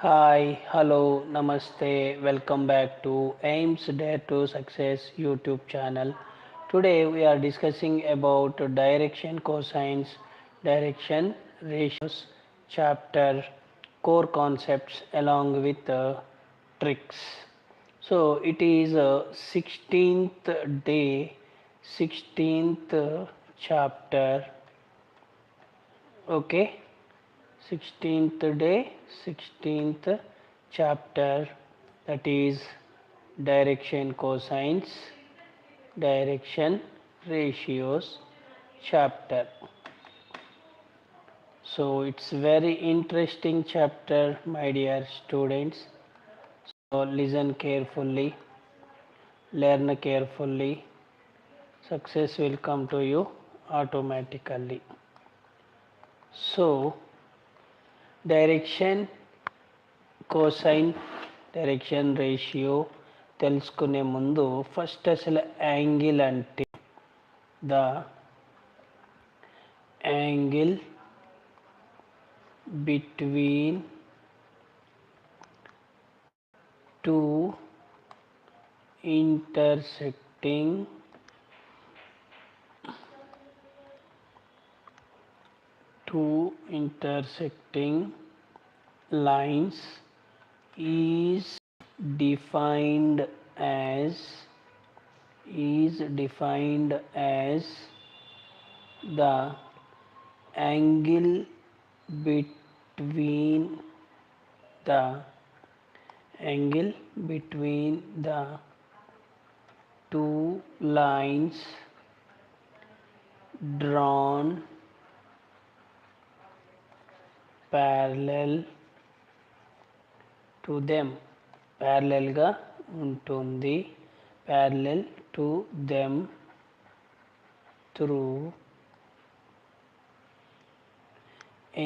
Hi, hello, namaste. Welcome back to A.I.M.S Dare to Success YouTube channel. Today we are discussing about direction cosines, direction ratios, chapter, core concepts along with tricks. So it is 16th day, 16th chapter. Okay. 16th day, 16th chapter, that is direction cosines, direction ratios chapter. So it's very interesting chapter, my dear students. So listen carefully, learn carefully, success will come to you automatically. So direction cosine direction ratio తెలుసుకునే ముందు first అసలు angle అంటే the angle between two intersecting lines is defined as the angle between the two lines drawn parallel to them, parallel గా ఉంటుంది, parallel to them through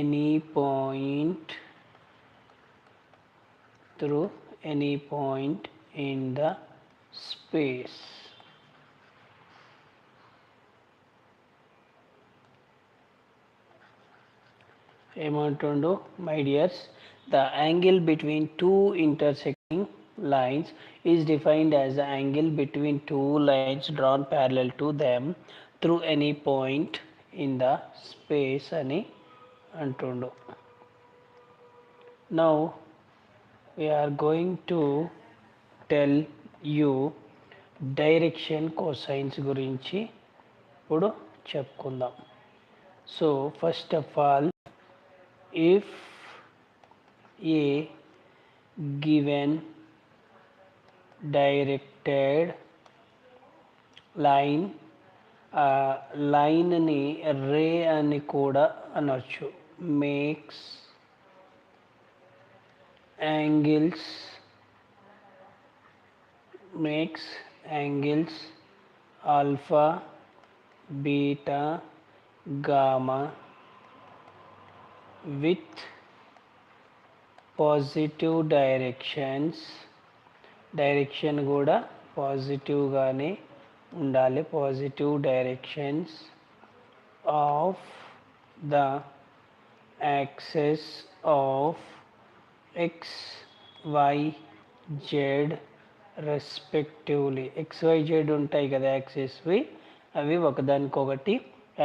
any point in the space. ఏమంటుండు my dears, the angle between two intersecting lines is defined as the angle between two lines drawn parallel to them through any point in the space అని అంటుండు. Now we are going to tell you direction cosines గురించి ఇప్పుడు చెప్పుకుందాం. So first of all, if a given directed line, లైన్ని రే అని కూడా అనొచ్చు, makes angles alpha, beta, gamma with positive directions, direction కూడా పాజిటివ్గానే ఉండాలి, positive directions of the axes of X, Y, Z respectively. XYZ ఉంటాయి కదా యాక్సెస్వి, అవి ఒకదానికొకటి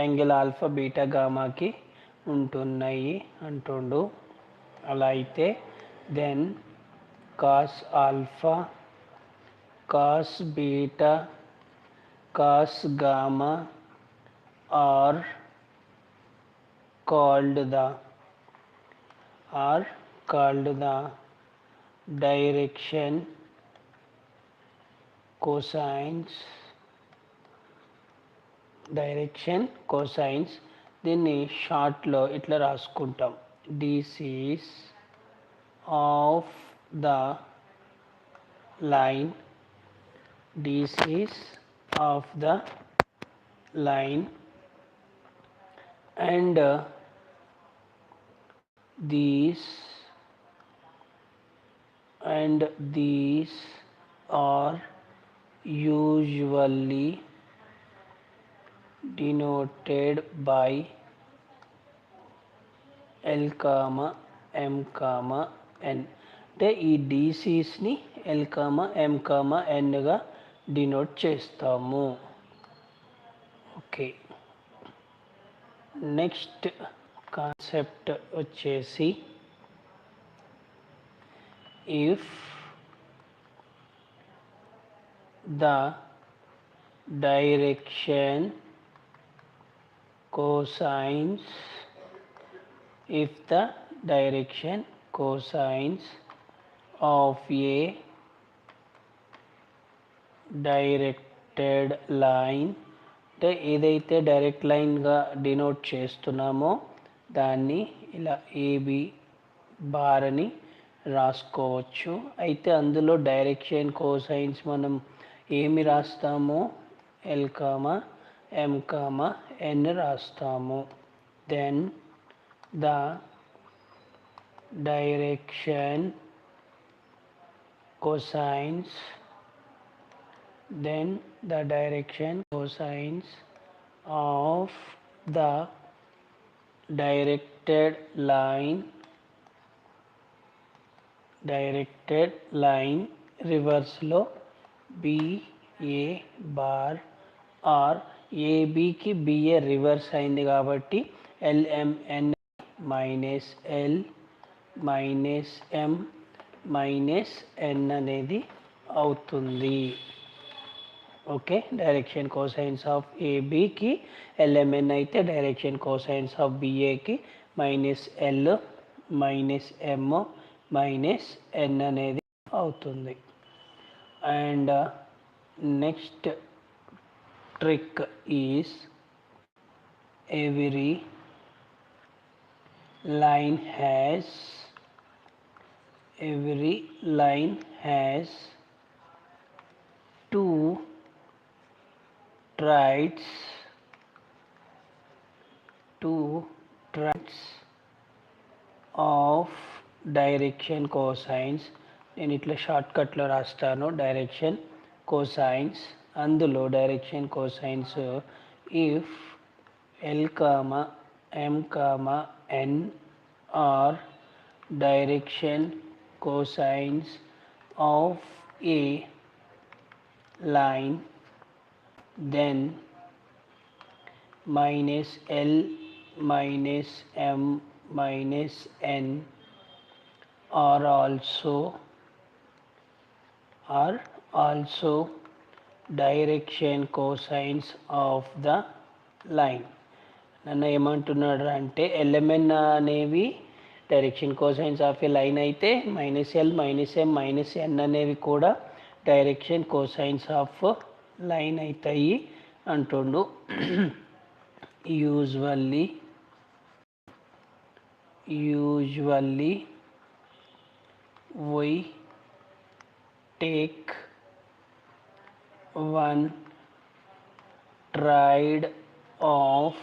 యాంగిల్ ఆల్ఫా, బీటా, గామాకి ఉంటున్నాయి అంటుండు. అలా అయితే then cos alpha, cos beta, cos gamma are called the direction cosines. దీన్ని షార్ట్లో ఇట్లా రాసుకుంటాం, DCs of the line, and these are usually denoted by L, M, N. అంటే ఈ డీసీస్ని ఎల్ కామా ఎం కామా ఎన్గా డినోట్ చేస్తాము. ఓకే, నెక్స్ట్ కాన్సెప్ట్ వచ్చేసి if the direction cosines if the direction cosines of a directed line అంటే ఏదైతే direct లైన్గా denote చేస్తున్నామో దాన్ని ఇలా ఏబి బార్ అని రాసుకోవచ్చు. అయితే అందులో డైరెక్షన్ కోసైన్స్ మనం ఏమి రాస్తామో ఎల్ కామా ఎం కామా ఎన్ రాస్తాము. Then the direction cosines of the directed line రివర్స్లో బిఏ బార్ ఆర్ ఏబికి బిఏ రివర్స్ అయింది కాబట్టి LMN minus L minus M minus N అనేది అవుతుంది. ఓకే, డైరెక్షన్ కోసైన్స్ ఆఫ్ ఏబికి ఎల్ఎంఎన్ అయితే డైరెక్షన్ కోసైన్స్ ఆఫ్ బిఏకి minus L minus M minus N అనేది అవుతుంది. And next trick is every line has two traits of direction cosines. నేను ఇట్లా షార్ట్కట్లో రాస్తాను డైరెక్షన్ కోసైన్స్. అందులో direction cosines if L comma M comma N are direction cosines of a line then minus L minus M minus N are also direction cosines of the line. నన్ను ఏమంటున్నాడు అంటే LMN అనేవి direction cosines of a line అయితే minus L minus M minus ఎన్ అనేవి కూడా direction cosines of line అవుతాయి అంటుండు. Usually we take one trade of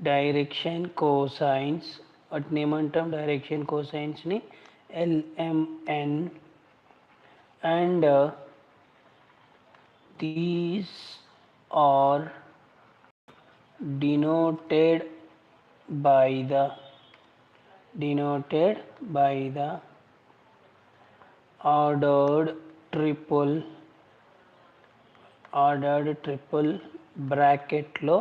direction cosines. వాటిని ఏమంటాం direction కోసైన్స్ని LMN, and these are denoted by the ordered triple బ్రాకెట్లో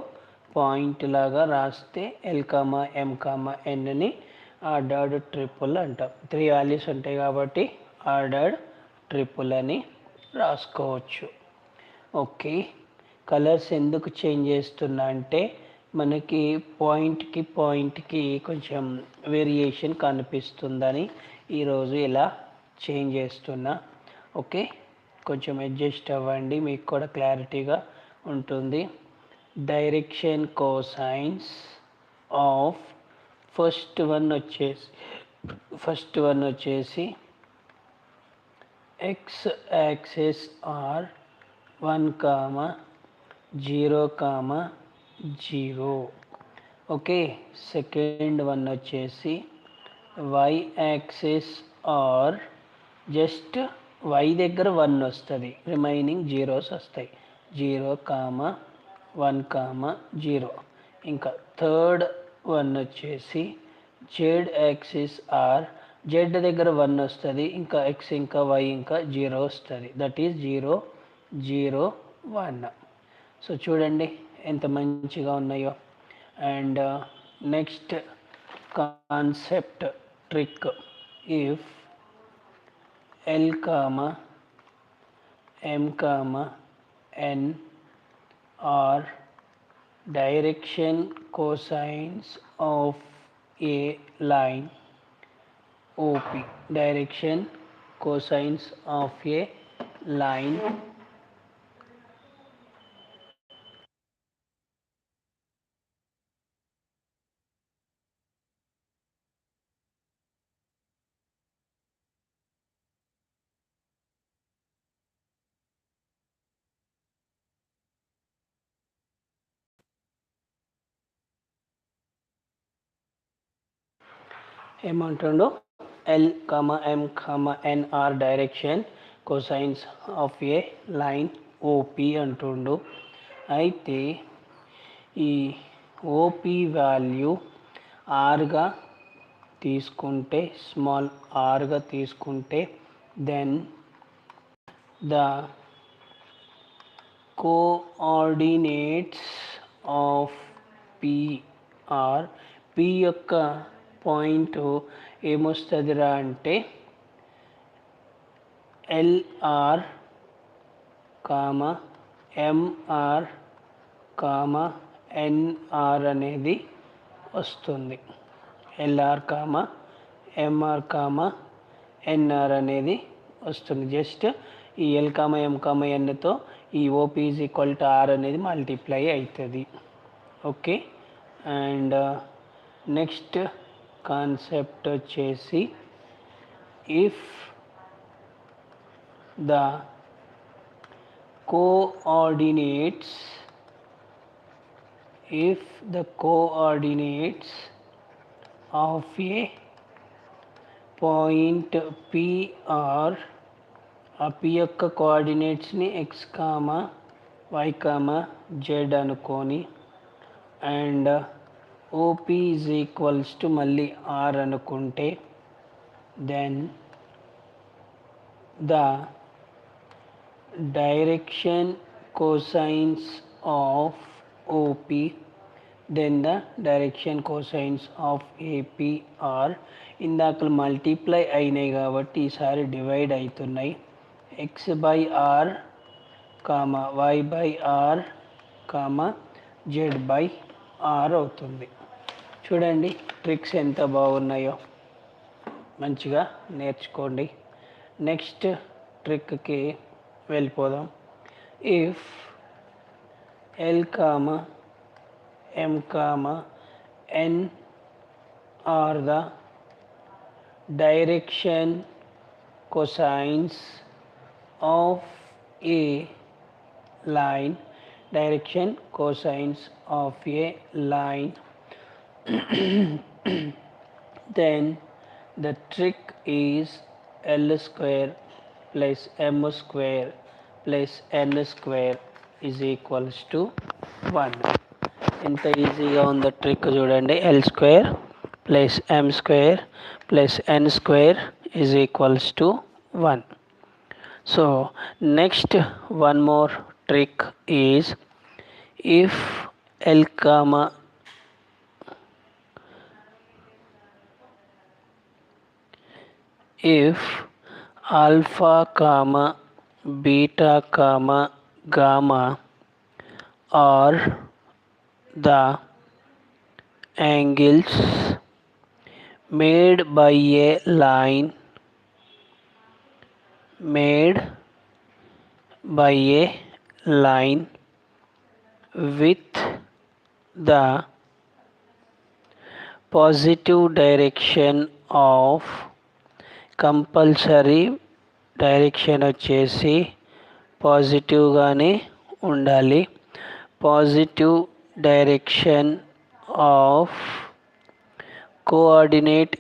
point లాగా రాస్తే ఎల్ కామా ఎం కామా ఎన్ని ఆర్డర్డ్ ట్రిపుల్ అంటాం. 3 వాల్యూస్ ఉంటాయి కాబట్టి ఆర్డర్డ్ ట్రిపుల్ అని రాసుకోవచ్చు. ఓకే, కలర్స్ ఎందుకు చేంజ్ చేస్తున్నా అంటే మనకి పాయింట్కి కొంచెం వేరియేషన్ కనిపిస్తుందని ఈరోజు ఇలా చేంజ్ చేస్తున్నా. ఓకే, కొంచెం అడ్జస్ట్ అవ్వండి, మీకు కూడా క్లారిటీగా ఉంటుంది. Direction cosines of first one వచ్చేసి X axis are 1, 0, 0. Okay, second one వచ్చేసి Y axis are just Y దగ్గర 1 వస్తుంది, రిమైనింగ్ జీరోస్ వస్తాయి. 0, 1, 0. ఇంకా థర్డ్ వన్ వచ్చేసి జెడ్ యాక్సిస్ ఆర్ జెడ్ దగ్గర 1 వస్తుంది, ఇంకా ఎక్స్ ఇంకా వై ఇంకా 0 వస్తుంది. That is 0 0 1. సో చూడండి ఎంత మంచిగా ఉన్నాయో. And next concept trick, if L comma M comma N are direction cosines of a line OP, direction cosines of a line ఏమంటుండో L comma M comma N are direction cosines of a line OP అంటుండు. అయితే ఈ OP value ఆర్గా తీసుకుంటే, small ఆర్గా తీసుకుంటే, then the coordinates of P R, P యొక్క point ఏమొస్తుందిరా అంటే LR comma MR comma NR అనేది వస్తుంది. LR comma MR comma NR అనేది వస్తుంది. జస్ట్ ఈ ఎల్ కామా ఎం కామా ఎన్తో ఈ OP is equal to R అనేది మల్టిప్లై అవుతుంది. ఓకే. అండ్ నెక్స్ట్ కాన్సెప్ట్ వచ్చేసి, if the coordinates of a point PR, ఆ పి యొక్క కోఆర్డినేట్స్ని X comma Y comma Z అనుకొని, and OP is equals to మళ్ళీ ఆర్ అనుకుంటే, then the direction cosines of OP, then the direction cosines of APR. ఇందాక multiply అయినాయి కాబట్టి ఈసారి డివైడ్ అవుతున్నాయి. X by R comma Y by R comma Z by R అవుతుంది. చూడండి tricks ఎంత బాగున్నాయో, మంచిగా నేర్చుకోండి. నెక్స్ట్ ట్రిక్కి వెళ్ళిపోదాం. If L comma M comma N are the direction cosines of a line, direction cosines of a line, then the trick is L square plus M square plus N square is equals to 1. ఎంత ఈజీగా ఉందో trick చూడండి. L square plus M square plus N square is equals to 1. So next one more trick is, if L comma if alpha comma beta comma gamma are the angles made by a line with the positive direction of, compulsory direction వచ్చేసి పాజిటివ్గానే ఉండాలి. Positive direction of coordinate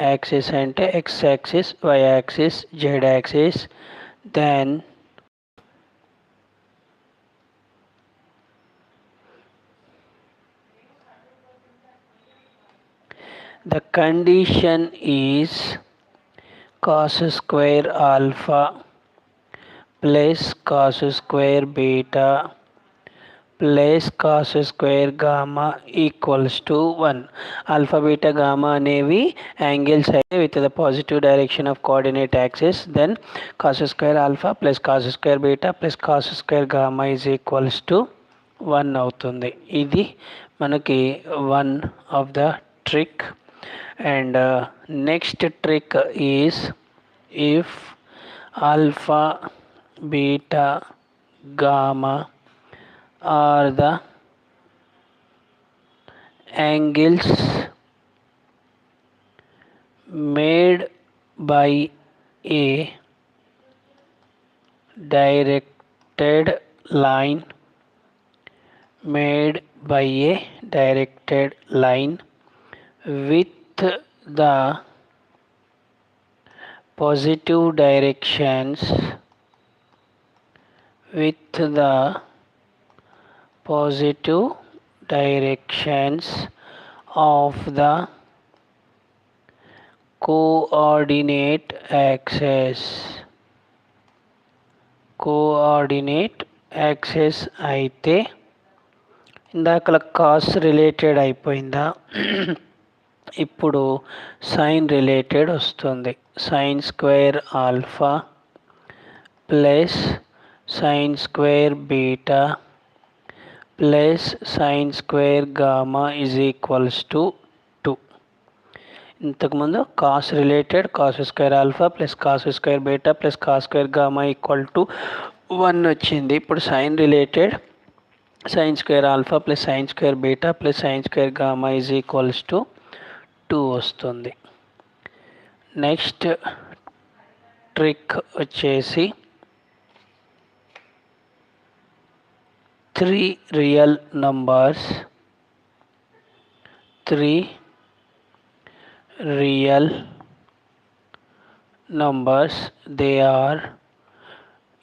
axis అంటే X axis, Y axis, Z axis, then The condition is cos square alpha plus cos square beta plus cos square gamma equals to 1. Alpha beta gamma అనేవి angles అయితే with the positive direction of coordinate axis, then cos square alpha plus cos square beta plus cos square gamma is equals to 1 అవుతుంది. ఇది మనకి one of the trick. And next trick is, if alpha beta gamma are the angles made by a directed line with the positive directions of the coordinate axis అయితే ఇందాక cos related అయిపోయిందా, ఇప్పుడు sine related వస్తుంది. Sine square alpha plus sine square beta plus sine square gamma is equals to 2. ఇంతకుముందు cos related cos square alpha plus cos square beta plus cos square gamma equal to 1 వచ్చింది. ఇప్పుడు sine related sine square alpha plus sine square beta plus sine square gamma is equals to 2 వస్తుంది. Next trick వచ్చేసి three real numbers they are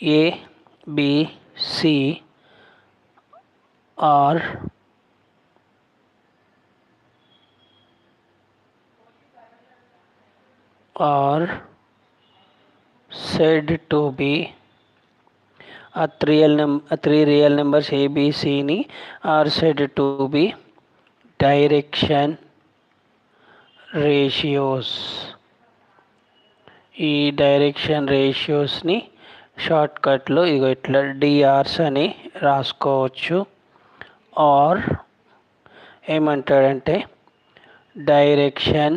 A, B, C are said to be three real numbers A, B, C ni are said to be direction ratios. ఈ direction రేషియోస్ని షార్ట్కట్లో ఇగో ఇట్లా DRs అని రాసుకోవచ్చు. Are ఏమంటాడంటే direction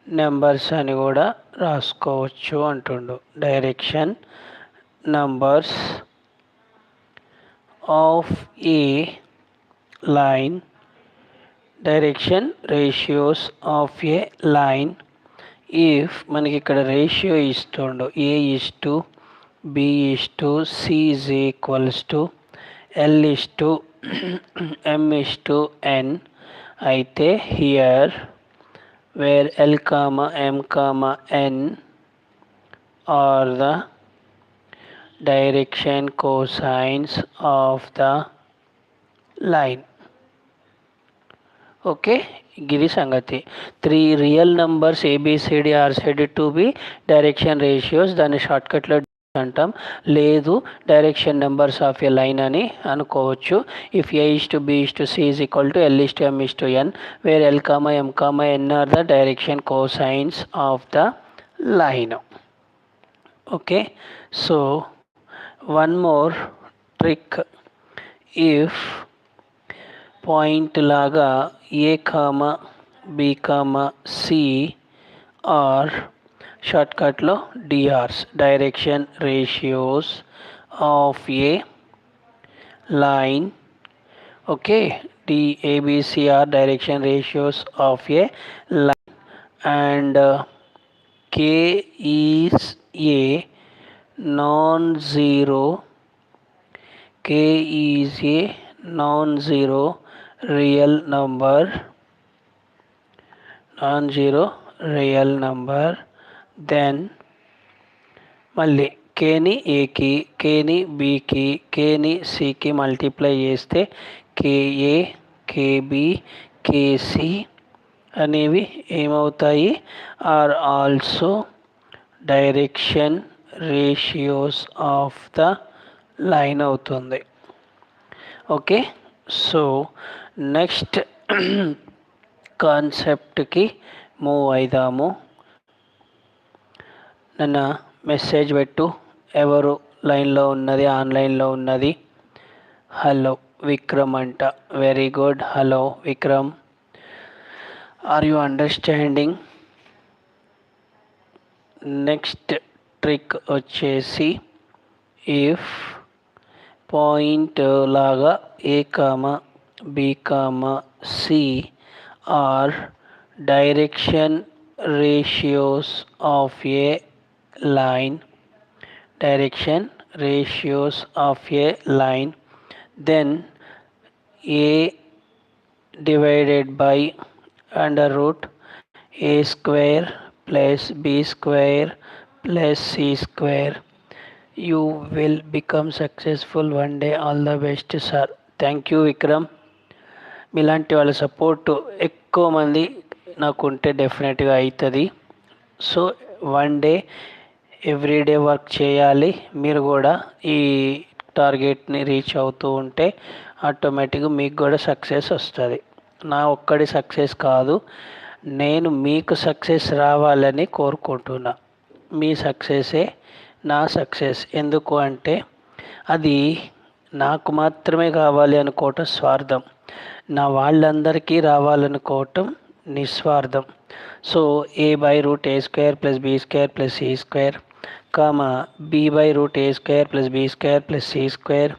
numbers అని కూడా రాసుకోవచ్చు అంటుండు. Direction numbers of a line, direction ratios of a line, if మనకి ఇక్కడ రేషియో ఇస్తుండు a is to b is to c is equals to l is to m is to n అయితే here where l comma m comma n are the direction cosines of the line. Okay, గిది సంగతి. Three real numbers ABCD are said to be direction ratios. దాన్ని షార్ట్కట్లో అంటాం. లేదు, direction numbers of a line అని అనుకోవచ్చు. If A is to B is to C is equal to L is to M is to N, where L comma M comma N are the direction cosines of the line. Okay, so one more trick. if point లాగా ఏ comma b comma C R షార్ట్కట్లో DRs, direction ratios of a line. Okay, ABC are direction ratios of a line and K is a non-zero real number, then మళ్ళీ కేని ఏకి, కేని బికి, కేని సికి multiply చేస్తే KA, KB, KC అనేవి ఏమవుతాయి, are also direction ratios of the line అవుతుంది. Okay, so next కాన్సెప్ట్కి move అయిదాము. నన్న మెసేజ్ పెట్టు, ఎవరు లైన్లో ఉన్నది, ఆన్లైన్లో ఉన్నది. హలో విక్రమ్ అంట, very good. Hello Vikram, are you understanding? Next trick వచ్చేసి, ఇఫ్ పాయింట్ లాగా ఏ comma b comma C are direction ratios of a line, then a divided by under root a square plus b square plus c square. You will become successful one day. All the best, sir. Thank you, Vikram. మీలాంటి వాళ్ళ support ఎక్కువ మంది నాకుంటే డెఫినెట్గా అవుతుంది. So one day everyday work చేయాలి. మీరు కూడా ఈ టార్గెట్ని రీచ్ అవుతూ ఉంటే ఆటోమేటిక్గా మీకు కూడా సక్సెస్ వస్తుంది. నా ఒక్కడి సక్సెస్ కాదు, నేను మీకు సక్సెస్ రావాలని కోరుకుంటున్నా. మీ సక్సెసే నా సక్సెస్. ఎందుకు అంటే అది నాకు మాత్రమే కావాలి అనుకోవటం స్వార్థం, నా వాళ్ళందరికీ రావాలనుకోవటం నిస్వార్థం. So a by root a square plus b square plus c square, comma b by root a square plus b square plus c square,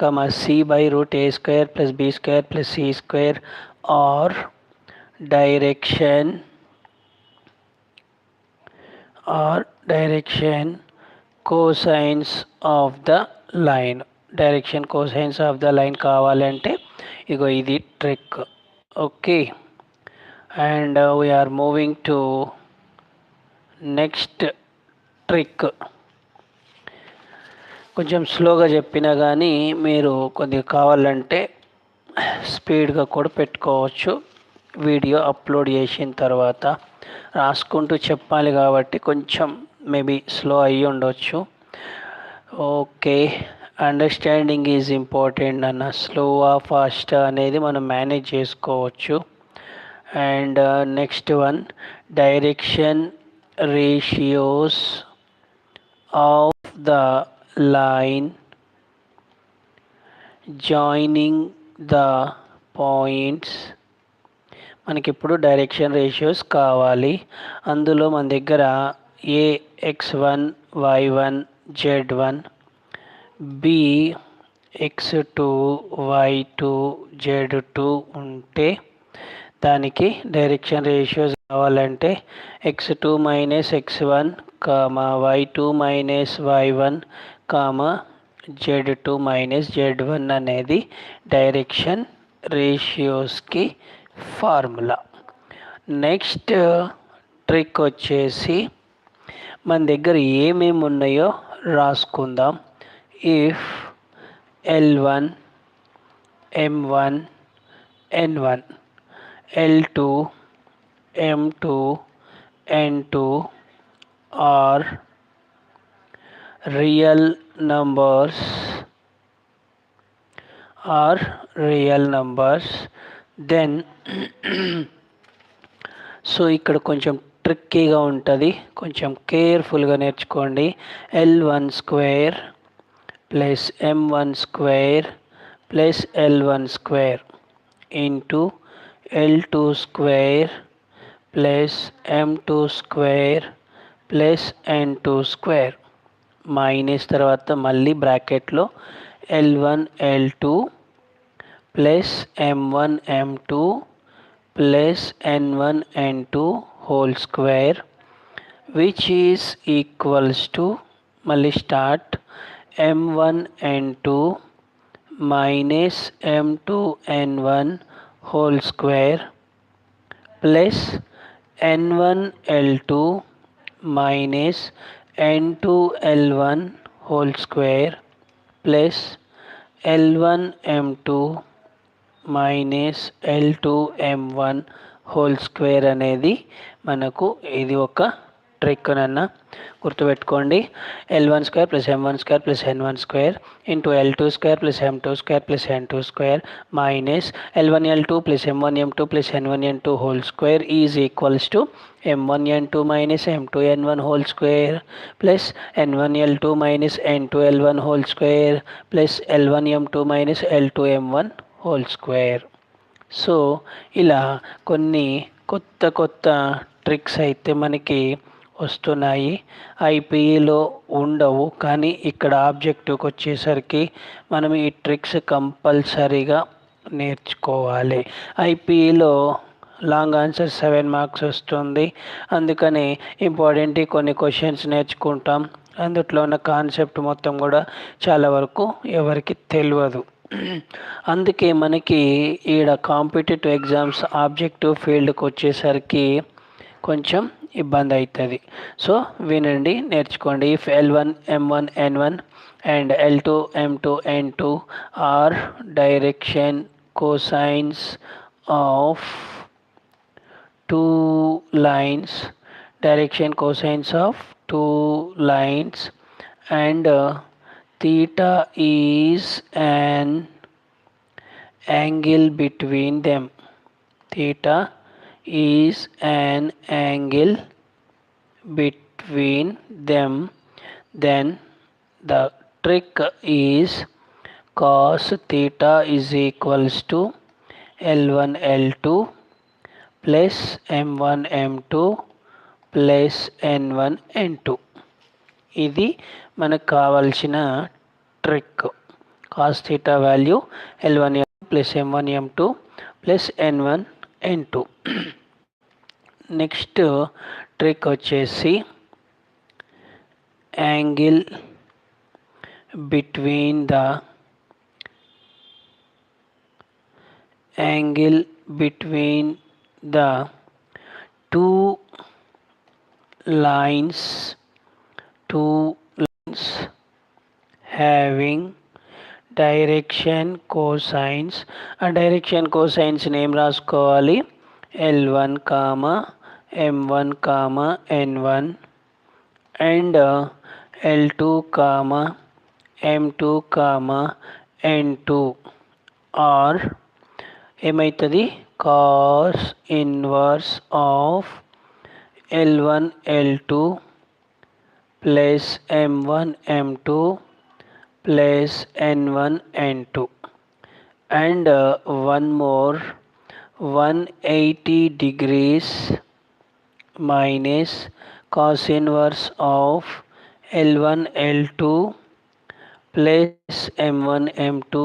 comma c by root a square plus b square plus c square, or direction cosines of the line. Direction cosines of the line కావాలంటే ఇగో ఇది trick. Okay, and we're moving to next trick. కొంచెం స్లోగా చెప్పినా కానీ మీరు కొద్దిగా కావాలంటే స్పీడ్గా కూడా పెట్టుకోవచ్చు. వీడియో అప్లోడ్ చేసిన తర్వాత రాసుకుంటూ చెప్పాలి కాబట్టి కొంచెం మేబీ స్లో అయ్యి ఉండొచ్చు. ఓకే, అండర్స్టాండింగ్ ఈజ్ ఇంపార్టెంట్ అన్న. స్లోవా ఫాస్ట్ అనేది మనం మేనేజ్ చేసుకోవచ్చు. And next one, direction ratios of the line joining the points. మనకి ఇప్పుడు డైరెక్షన్ రేషియోస్ కావాలి. అందులో మన దగ్గర ఏ x1 y1 z1, B x2 y2 z2 ఉంటే దానికి డైరెక్షన్ రేషియోస్ కావాలంటే x2 minus x1 comma y2 minus y1 comma z2 minus z1 అనేది డైరెక్షన్ రేషియోస్కి ఫార్ములా. నెక్స్ట్ ట్రిక్ వచ్చేసి మన దగ్గర ఏమేమి ఉన్నాయో రాసుకుందాం. If L1 M1 N1 L2 M2 N2 are real numbers then so ఇక్కడ కొంచెం ట్రిక్కీగా ఉంటుంది, కొంచెం కేర్ఫుల్గా నేర్చుకోండి. L1 square plus M1 square plus L1 square into L2 square plus M2 square plus N2 square minus తర్వాత మళ్ళీ బ్రాకెట్లో L1 L2 plus M1 M2 plus N1 N2 whole square which is equals to మళ్ళీ start M1 N2 minus M2 N1 whole square plus N1 L2 minus N2 L1 whole square plus L1 M2 minus L2 M1 whole square అనేది మనకు ఇది ఒక trick నన్న గుర్తుపెట్టుకోండి. L1 square plus M1 square plus N1 square into L2 square plus M2 square plus N2 square minus L1L2 plus M1M2 plus N1N2 whole square is equals to M1N2 minus M2N1 whole square plus N1L2 minus N2L1 whole square plus L1M2 minus L2M1 whole square. So ఇలా కొన్ని కొత్త tricks అయితే మనకి వస్తున్నాయి. ఐపీఈలో ఉండవు, కానీ ఇక్కడ ఆబ్జెక్టివ్కి వచ్చేసరికి మనం ఈ ట్రిక్స్ కంపల్సరీగా నేర్చుకోవాలి. ఐపీఈలో లాంగ్ ఆన్సర్ 7 మార్క్స్ వస్తుంది, అందుకని ఇంపార్టెంట్ కొన్ని క్వశ్చన్స్ నేర్చుకుంటాం. అందులో ఉన్న కాన్సెప్ట్ మొత్తం కూడా చాలా వరకు ఎవరికి తెలియదు. అందుకే మనకి ఈడ కాంపిటేటివ్ ఎగ్జామ్స్ ఆబ్జెక్టివ్ ఫీల్డ్కి వచ్చేసరికి కొంచెం ఇబ్బంది అవుతుంది. సో వినండి, నేర్చుకోండి. If L1 M1 N1 and L2 M2 N2 are direction cosines of two lines, and theta is an angle between them. Theta is an angle between them. Then the trick is cos theta is equals to L1 L2 plus M1 M2 plus N1 N2. ఇది మనకు కావాల్సిన trick. Cos theta value L1 plus M1 M2 plus N1 N2. Next trick వచ్చేసి angle between the two lines having direction cosines. ఆ direction cosines name రాసుకోవాలి. L1, M1, N1 and L2, M2, N2 are ఏమవుతుంది, cos inverse of L1 L2 plus M1 M2 plus N1 N2 and one more 180 degrees minus cos inverse of L1 L2 plus M1 M2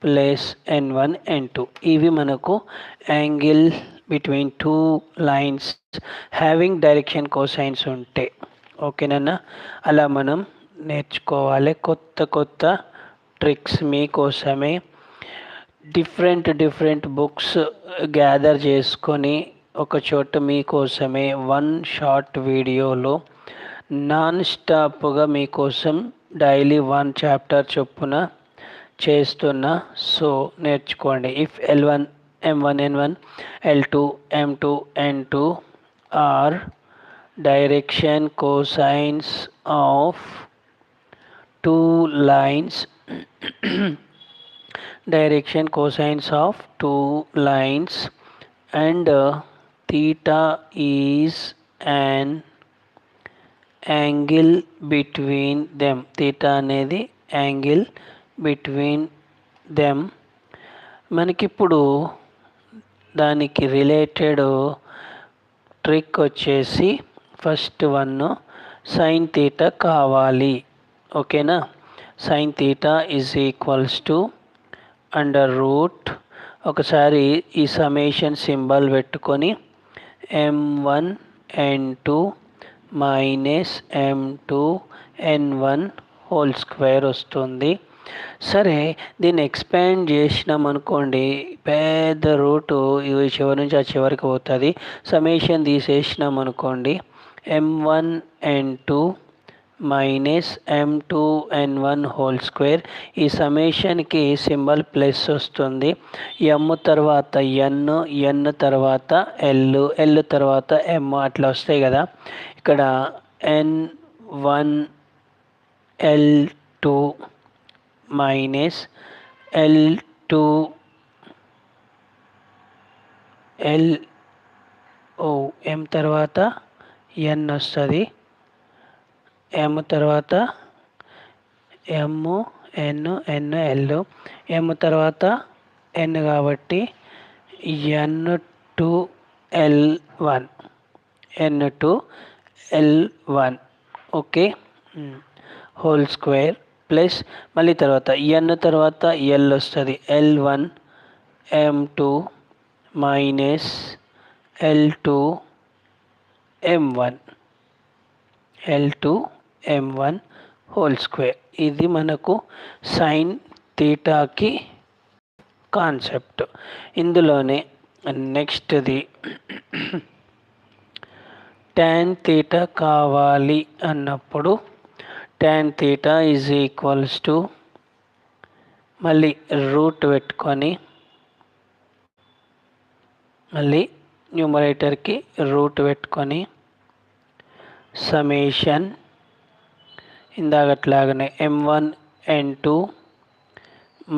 plus N1 N2. ఇవి మనకు angle between two lines having direction cosines ఉంటే ఓకేనన్నా. అలా మనం నేర్చుకోవాలి. కొత్త tricks మీకోసమే different books gather చేసుకొని ఒక చోట మీకోసమే వన్ షార్ట్ వీడియోలో నాన్ స్టాప్గా మీకోసం డైలీ 1 చాప్టర్ చొప్పున చేస్తున్నా. సో నేర్చుకోండి. If L1 M1 N1 L2 M2 N2 are direction cosines of two lines and theta is an angle between them. theta అనేది యాంగిల్ బిట్వీన్ దెమ్. మనకిప్పుడు దానికి రిలేటెడ్ ట్రిక్ వచ్చేసి ఫస్ట్ వన్ సైన్ థీటా కావాలి. ఓకేనా. Sine theta is equals to under root, ఒకసారి ఈ summation symbol పెట్టుకొని M1 N2 minus M2 N1 whole square వస్తుంది. సరే దీన్ని ఎక్స్పాండ్ చేసినాం అనుకోండి, పెద్ద రూటు ఈ చివరి నుంచి ఆ చివరికి పోతుంది. సమేషన్ తీసేసినాం అనుకోండి, M1 N2 minus m2 n1 whole square. ఈ సಮೇషన్కి సింబల్ ప్లస్ వస్తుంది. m తర్వాత n తర్వాత l తర్వాత m అట్లా వస్తాయి కదా. ఇక్కడ n1 l2 minus l2 m తర్వాత n వస్తుంది. m తర్వాత m n l m తర్వాత n కాబట్టి n2 l1 n2 l1 okay whole square plus మళ్ళీ తర్వాత n తర్వాత l వస్తుంది. l1 m2 minus l2 m1 l2 m1 whole square. ఇది మనకు సైన్ థీటాకి కాన్సెప్ట్. ఇందులోనే నెక్స్ట్ది tan థీటా కావాలి అన్నప్పుడు tan theta is equals to మళ్ళీ రూట్ పెట్టుకొని మళ్ళీ న్యూమరేటర్కి రూట్ పెట్టుకొని సಮೇషన్ ఇందాకట్లాగానే m1 n2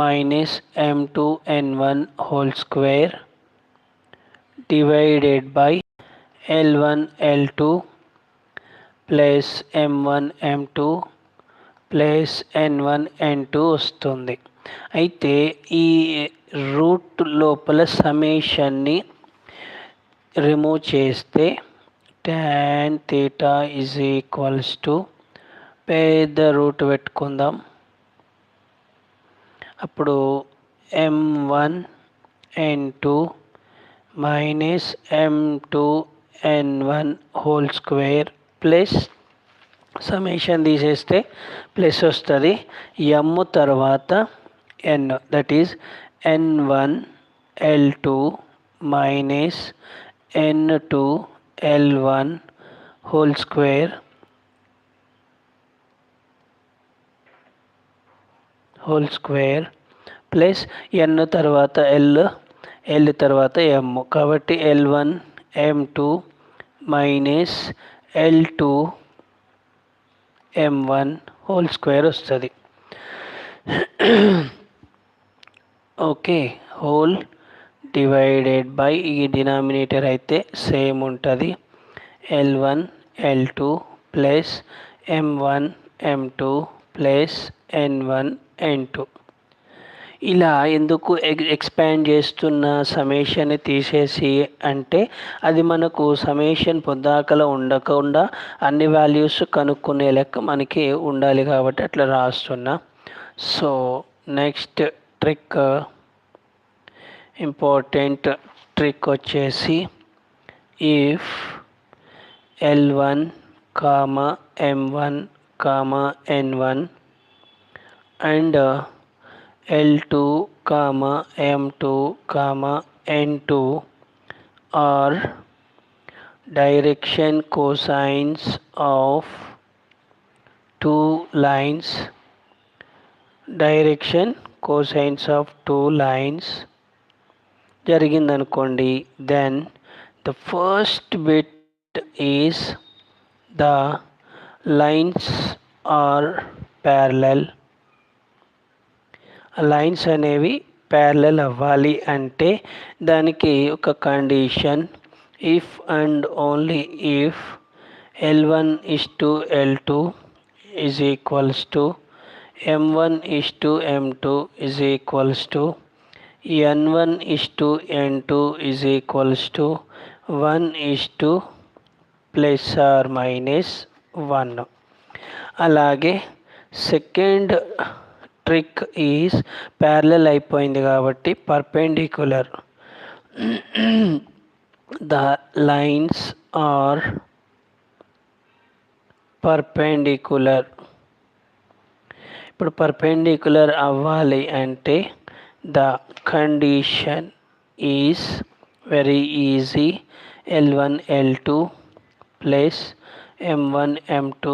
minus m2 n1 whole square divided by l1 l2 plus m1 m2 plus n1 n2 వస్తుంది. అయితే ఈ రూట్ లోపల సಮೇషన్ని రిమూవ్ చేస్తే tan theta is equals to పెద్ద రూట్ పెట్టుకుందాం. అప్పుడు m1 n2 minus m2 n1 whole square plus summation తీసేస్తే ప్లస్ వస్తుంది. m తర్వాత n that is n1 l2 minus n2 l1 whole square plus n తర్వాత l తర్వాత m కాబట్టి l1 m2 minus l2 m1 whole square వస్తుంది. Okay whole divided by ఈ denominator అయితే same ఉంటుంది. l1 l2 plus m1 m2 plus n1 n2. ఇలా ఎందుకు expand చేస్తున్న సಮೇషన్ తీసేసి అంటే అది మనకు సಮೇషన్ పొద్దాకల ఉండకుండా అన్ని వాల్యూస్ కనుక్కునే లెక్క మనకి ఉండాలి కాబట్టి అట్లా రాస్తున్నా. So next trick important trick వచ్చేసి if l1 m1 n1 and l2 m2 n2 are direction cosines of two lines జరిగిందనుకోండి, then the first bit is the lines are parallel. Lines అనేవి ప్యారలల్ అవ్వాలి అంటే దానికి ఒక condition, if and only if l1 to l2 is equals to m1 to m2 is equals to n1 to n2 is equals to 1 to plus or minus 1. అలాగే second trick is parallel అయిపోయింది కాబట్టి perpendicular. The lines are perpendicular. ఇప్పుడు perpendicular అవ్వాలి అంటే the condition is very easy. l1 l2 plus m1 m2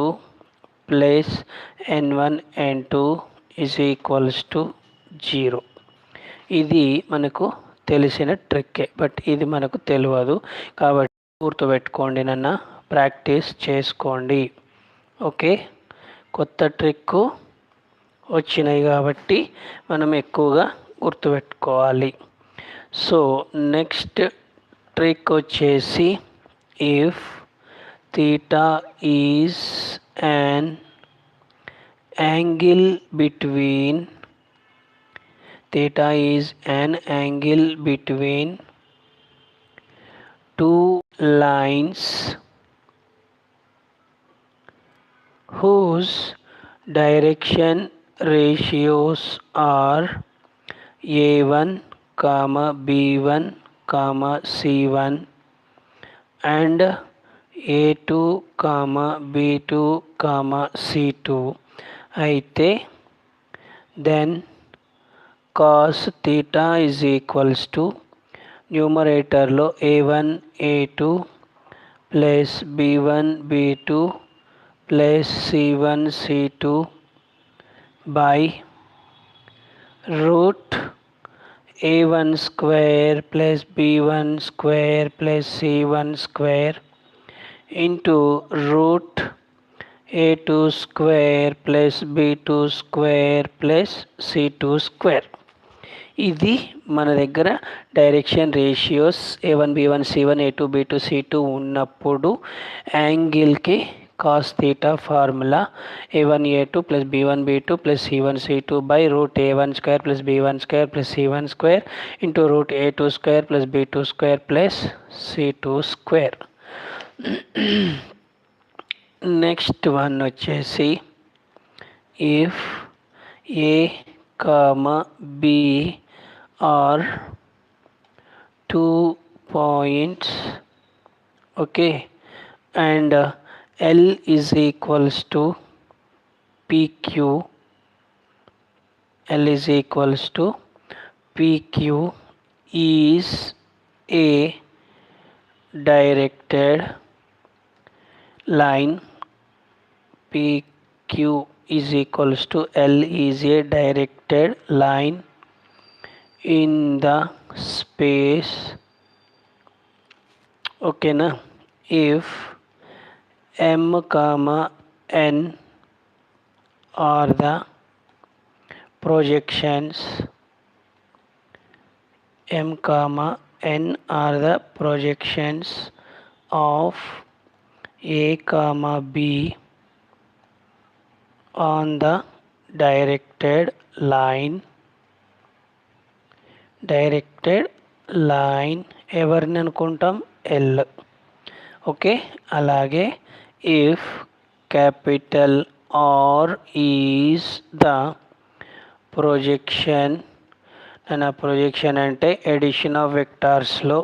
plus n1 n2 is equals to 0. ఇది మనకు తెలిసిన ట్రిక్కే, but ఇది మనకు తెలియదు కాబట్టి గుర్తుపెట్టుకోండి, నన్ను ప్రాక్టీస్ చేసుకోండి. ఓకే, కొత్త ట్రిక్ వచ్చినాయి కాబట్టి మనం ఎక్కువగా గుర్తుపెట్టుకోవాలి. సో నెక్స్ట్ ట్రిక్ వచ్చేసి if theta is an angle between two lines whose direction ratios are a1, b1, c1 and a2, b2, c2 అయితే then cos theta is equals to న్యూమరేటర్లో a1 a2 plus b1 b2 plus c1 c2 by root a1 square plus b1 square plus c1 square into root a2 square plus b2 square plus c2 square. ఇది మన దగ్గర direction ratios a1 b1 c1 a2 b2 c2 ఉన్నప్పుడు యాంగిల్కి cos theta formula a1 a2 plus b1 b2 plus c1 c2 by root a1 square plus b1 square plus c1 square into root a2 square plus b2 square plus c2 square. Next one వచ్చేసి if a, b are 2 points, okay, and L is equals to PQ, L is equals to PQ is a directed line. PQ is equals to L is a directed line in the space, okay na, if M, N are the projections, M, N are the projections of A, B on the directed line ఎవరిని అనుకుంటాం, L. Okay, అలాగే if capital R is the projection, నా projection అంటే addition of వెక్టార్స్లో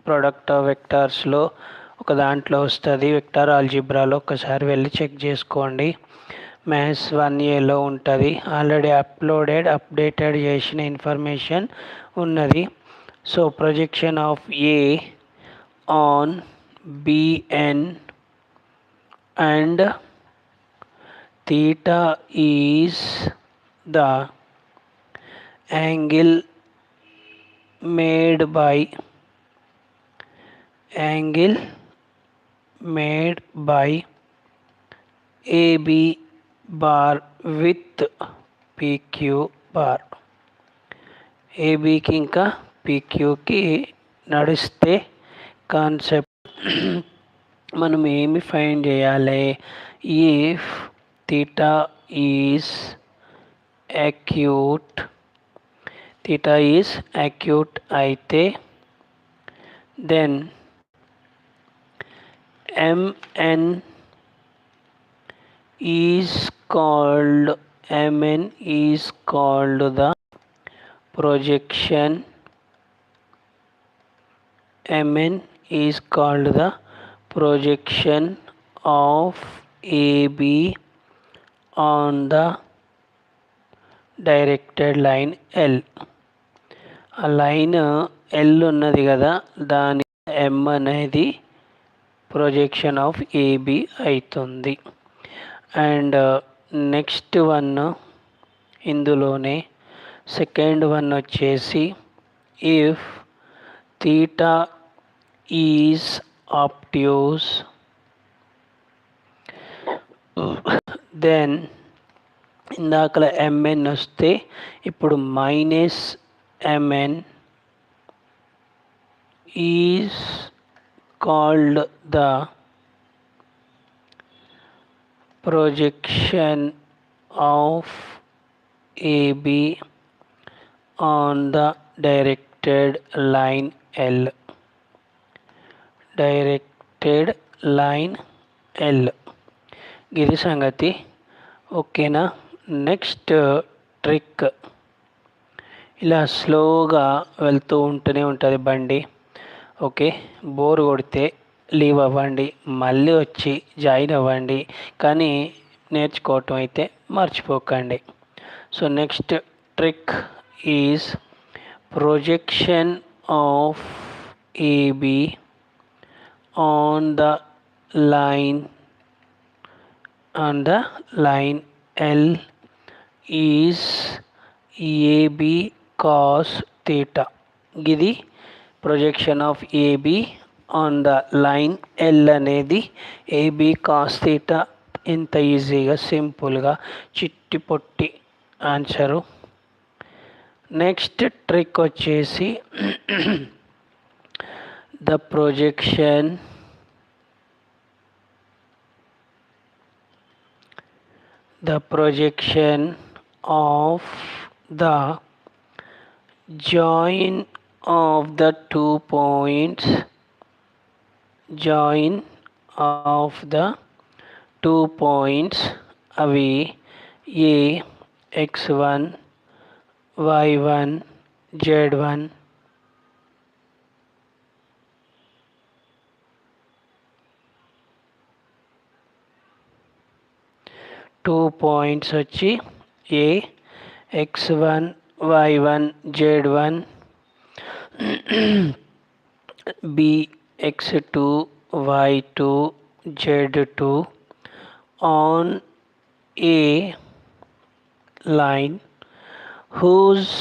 product of వెక్టార్స్లో ఒక దాంట్లో వస్తుంది, వెక్టార్ ఆల్జిబ్రాలో ఒకసారి వెళ్ళి చెక్ చేసుకోండి. మ్యాథ్స్ 1Aలో ఉంటుంది, ఆల్రెడీ అప్డేటెడ్ చేసిన ఇన్ఫర్మేషన్ ఉన్నది. So projection of a on BN and theta is the angle made by AB bar with PQ bar. ఏబీకి ఇంకా PQకి నడిస్తే కాన్సెప్ట్ మనం ఏమి ఫైండ్ చేయాలి, ఇఫ్ థీటా ఈజ్ యాక్యూట్ అయితే then MN is called the projection, MN is called the projection of AB on the directed line L. ఆ line L ఉన్నది కదా, దాని M అనేది ప్రొజెక్షన్ ఆఫ్ AB అవుతుంది. అండ్ నెక్స్ట్ వన్ ఇందులోనే second one వచ్చేసి if theta is obtuse then ఇందాకల MN వస్తే ఇప్పుడు minus MN is called the projection of AB on the directed line L. Directed line L. ఇది సంగతి. ఓకేనా. Next trick. ఇలా స్లోగా వెళ్తూ ఉంటూనే ఉంటుంది బండి. ఓకే, బోర్ కొడితే లీవ్ అవ్వండి, మళ్ళీ వచ్చి జాయిన్ అవ్వండి, కానీ నేర్చుకోవటం అయితే మర్చిపోకండి. So next trick is projection of AB on the line L is AB cos theta. ఇది projection of AB on the line L అనేది ఏబి కాస్ థీటా. ఇంత ఈజీగా సింపుల్గా చిట్టి పొట్టి ఆన్సరు. నెక్స్ట్ ట్రిక్ వచ్చేసి the projection of the join of the 2 points అవి ఏ x1 y1 z1. 2 points వచ్చి ఏ x1 y1 z1, b x2 y2 z2 on a line whose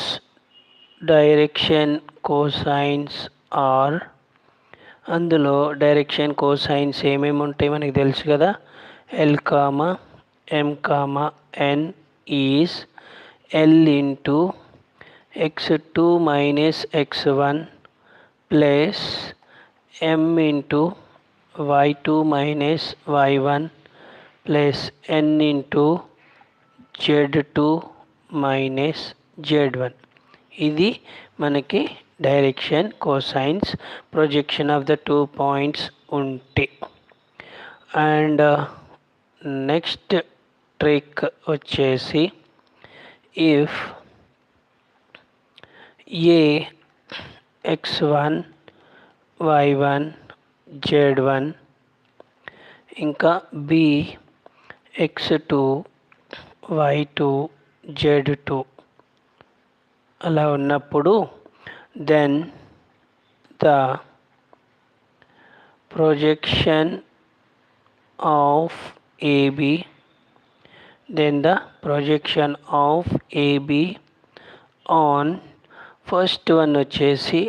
direction cosines are. అందులో direction cosines ఏమేమి ఉంటాయి మనకి తెలుసు కదా. L comma M comma N is L into x2 minus x1 plus M into y2 minus y1 plus N into z2 minus z1. ఇది మనకి direction cosines projection of the 2 points ఉంటే. And next trick వచ్చేసి if A x1 y1 z1 ఇంకా b x2 y2 z2 అలా ఉన్నప్పుడు then the projection of AB on first one వచ్చేసి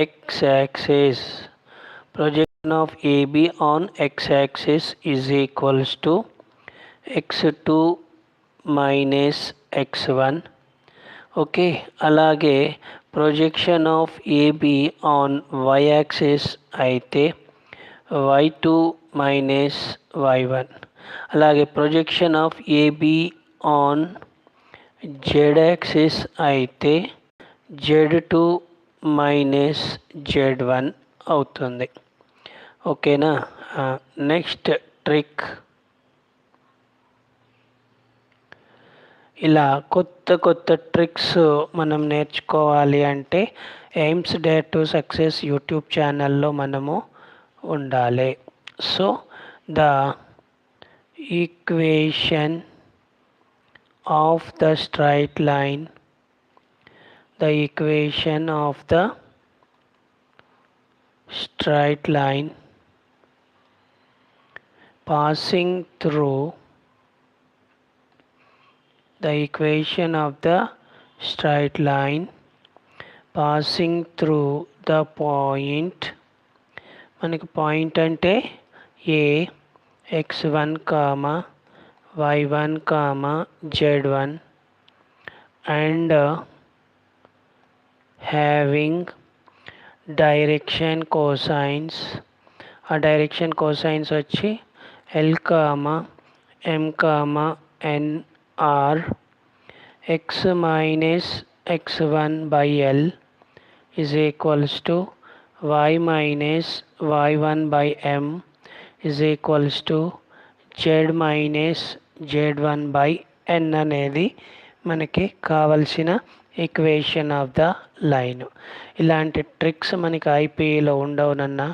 x axis. Projection of AB on x axis is equals to x2 minus x1. Okay, అలాగే projection of AB on y axis అయితే y2 minus y1. అలాగే projection of AB on z axis అయితే z2 minus z1 అవుతుంది. ఓకేనా. Next trick. ఇలా కొత్త tricks మనం నేర్చుకోవాలి అంటే aims dare to success YouTube ఛానల్లో మనము ఉండాలి. So the equation of the straight line passing through the equation of the straight line passing through the point. మనకి పాయింట్ అంటే A x1 comma y1 comma z1 and having direction cosines. ఆ direction cosines వచ్చి L comma M comma N are x minus x1 by L is equals to y minus y1 by m is equals to z minus z1 by n అనేది మనకి కావలసిన equation of the line. ఇలాంటి tricks మనకి ఐపీఈలో ఉండవునన్నా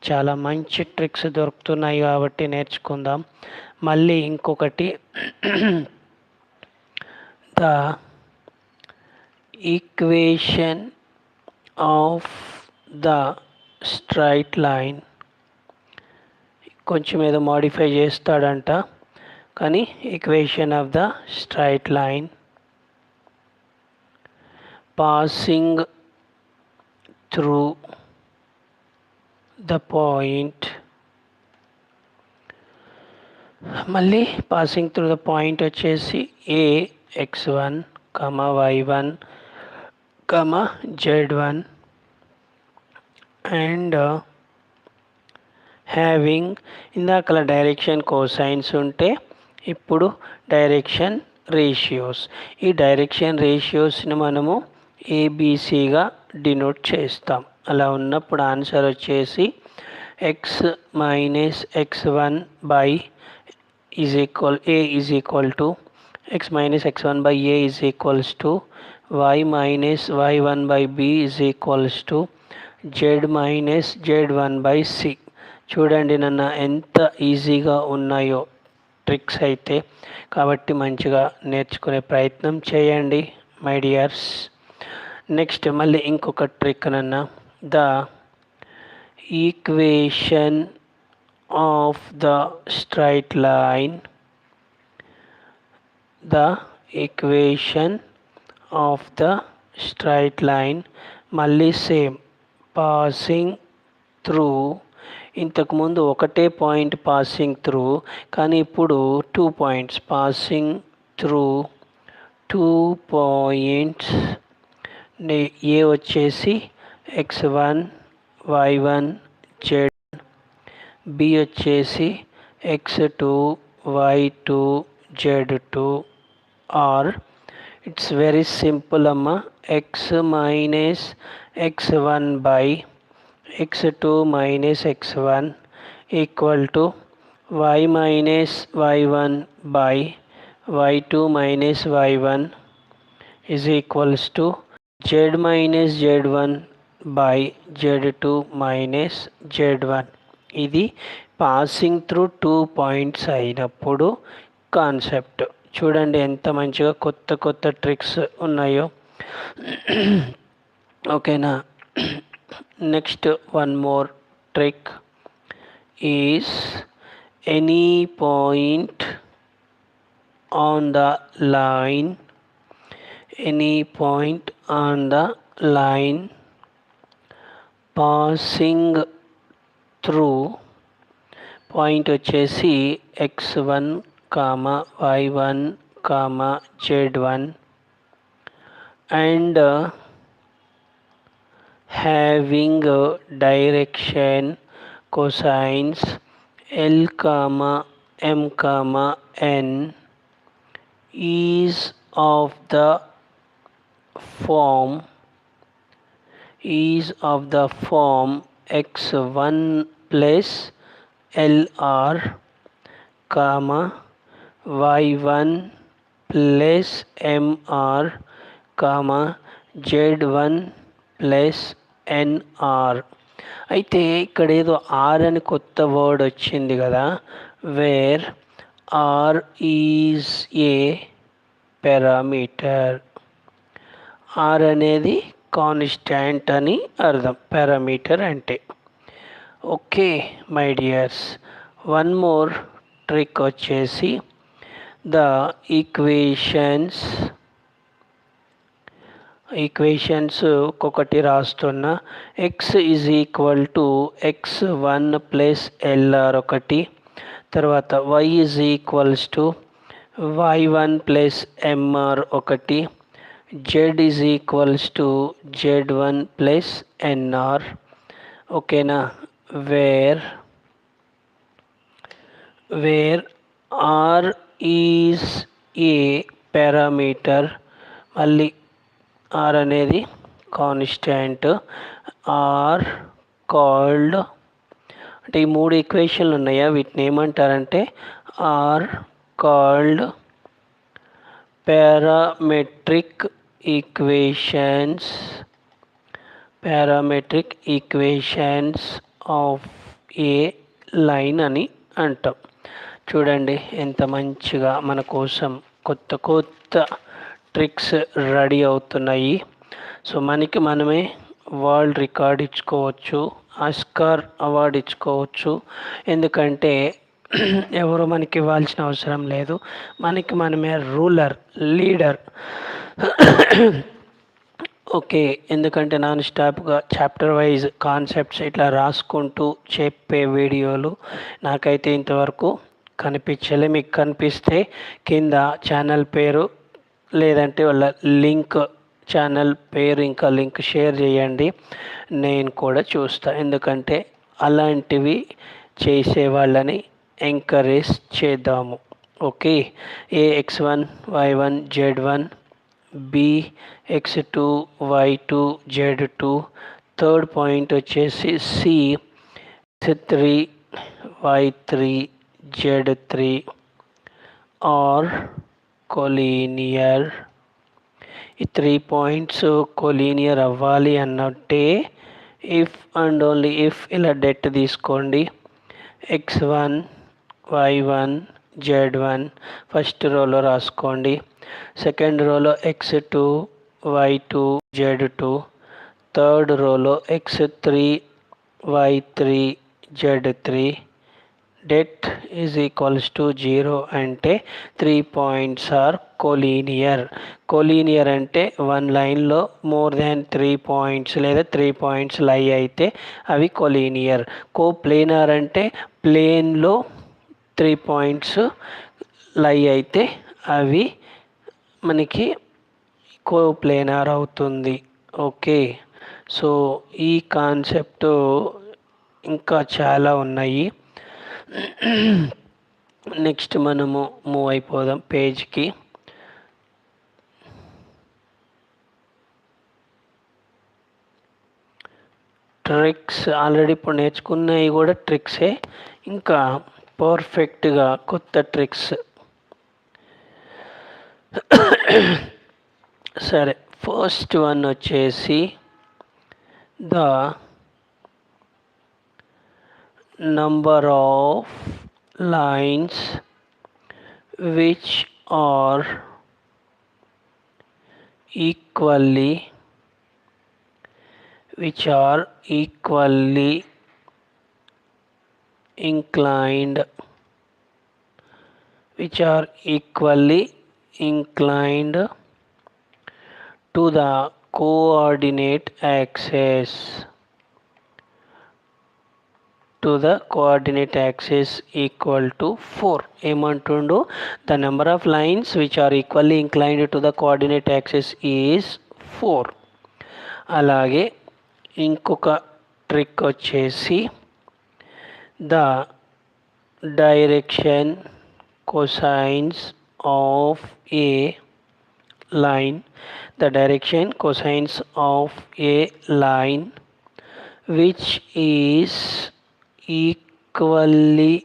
చాలా మంచి tricks దొరుకుతున్నాయి కాబట్టి నేర్చుకుందాం. మళ్ళీ ఇంకొకటి the equation of the straight line కొంచెం ఏదో మాడిఫై చేస్తాడంట, కానీ equation of the straight line passing through the point. మళ్ళీ పాసింగ్ త్రూ ద పాయింట్ వచ్చేసి a x1 y1 z1 and having. ఇందాకల డైరెక్షన్ కోసైన్స్ ఉంటే ఇప్పుడు డైరెక్షన్ రేషియోస్. ఈ డైరెక్షన్ రేషియోస్ని మనము ఏబిసిగా డినోట్ చేస్తాం. అలా ఉన్నప్పుడు ఆన్సర్ వచ్చేసి x minus x1 by is equal a is equal to x minus x1 by a is equals to y minus y1 by b is equals to z minus z1 by c. చూడండి నన్ను ఎంత ఈజీగా ఉన్నాయో tricks అయితే. కాబట్టి మంచిగా నేర్చుకునే ప్రయత్నం చేయండి మై డియర్స్. నెక్స్ట్ మళ్ళీ ఇంకొక ట్రిక్ నన్న, the equation of the straight line. The equation of the straight line మళ్ళీ సేమ్ పాసింగ్ త్రూ. ఇంతకుముందు ఒకటే పాయింట్ పాసింగ్ త్రూ, కానీ ఇప్పుడు 2 పాయింట్స్ పాసింగ్ త్రూ 2 పాయింట్స్. ఏ వచ్చేసి x1 y1 z, బి వచ్చేసి x2 y2 z2 or it's very simple amma, x minus x1 by x2 minus x1 equal to y minus y1 by y2 minus y1 is equals to z minus z1 by z2 minus z1. ఇది passing through 2 points అయినప్పుడు concept. చూడండి ఎంత మంచిగా కొత్త కొత్త tricks ఉన్నాయో. ఓకేనా. Next one more trick is any point on the line, any point on the line passing through. Point వచ్చేసి x1 y1 z1 and having direction cosines L, M, N is of the form x1 plus LR, y1 plus mr, z1 plus NR. అయితే ఇక్కడ ఏదో R అని కొత్త word వచ్చింది కదా, where R is a parameter. R అనేది constant అని అర్థం పారామీటర్ అంటే. Okay my dears, one more trick వచ్చేసి the ఈక్వేషన్స్ ఒక్కొక్కటి రాస్తున్నా. X is equal to x1 plus LR ఒకటి, తర్వాత y is equals to y1 plus MR ఒకటి, z is equals to z1 plus NR. ఓకేనా? Where R is a parameter, మళ్ళీ R అనేది constant, are called అంటే ఈ మూడు ఈక్వేషన్లు ఉన్నాయా, వీటిని ఏమంటారంటే are called parametric equations of a line అని అంటాం. చూడండి ఎంత మంచిగా మన కోసం కొత్త కొత్త ట్రిక్స్ రెడీ అవుతున్నాయి. సో మనకి మనమే వరల్డ్ రికార్డ్ ఇచ్చుకోవచ్చు, ఆస్కార్ అవార్డు ఇచ్చుకోవచ్చు. ఎందుకంటే ఎవరు మనకి ఇవ్వాల్సిన అవసరం లేదు, మనకి మనమే లీడర్. ఓకే, ఎందుకంటే నాన్ స్టాప్గా చాప్టర్ వైజ్ కాన్సెప్ట్స్ ఇట్లా రాసుకుంటూ చెప్పే వీడియోలు నాకైతే ఇంతవరకు కనిపించలే. మీకు కనిపిస్తే కింద ఛానల్ పేరు లేదంటే వాళ్ళ ఛానల్ పేరు ఇంకా లింక్ షేర్ చేయండి, నేను కూడా చూస్తా. ఎందుకంటే అలాంటివి చేసే వాళ్ళని ఎంకరేజ్ చేద్దాము. Okay, x1 y1 z1, b x2 y2 z2, third point వచ్చేసి c x3 y3 z3 are collinear. ఈ 3 పాయింట్స్ కొలీనియర్ అవ్వాలి అన్నట్టే ఇఫ్ అండ్ ఓన్లీ ఇఫ్ ఇలా డెట్ తీసుకోండి. x1 y1 z1 ఫస్ట్ రోలో రాసుకోండి, సెకండ్ రోలో x2 y2 z2, థర్డ్ రోలో x3 y3 z3. det is equals to 0 అంటే 3 పాయింట్స్ ఆర్ కొలీనియర్ అంటే వన్ లైన్లో మోర్ దాన్ 3 పాయింట్స్ లేదా 3 పాయింట్స్ లై అయితే అవి కొలీనియర్. కోప్లేనార్ అంటే ప్లేన్లో 3 పాయింట్స్ లై అయితే అవి మనకి కోప్లేనార్ అవుతుంది. ఓకే, సో ఈ కాన్సెప్ట్ ఇంకా చాలా ఉన్నాయి. నెక్స్ట్ మనము మూవ్ అయిపోదాం పేజ్కి. ట్రిక్స్ ఆల్రెడీ ఇప్పుడు నేర్చుకున్నవి కూడా ట్రిక్సే, ఇంకా పర్ఫెక్ట్గా కొత్త ట్రిక్స్. సరే, ఫస్ట్ వన్ వచ్చేసి the number of lines which are equally inclined to the coordinate axis equal to 4. ఏమంటుండు? the number of lines which are equally inclined to the coordinate axis is 4. అలాగే ఇంకొక ట్రిక్ వచ్చేసి the direction cosines of a line which is equally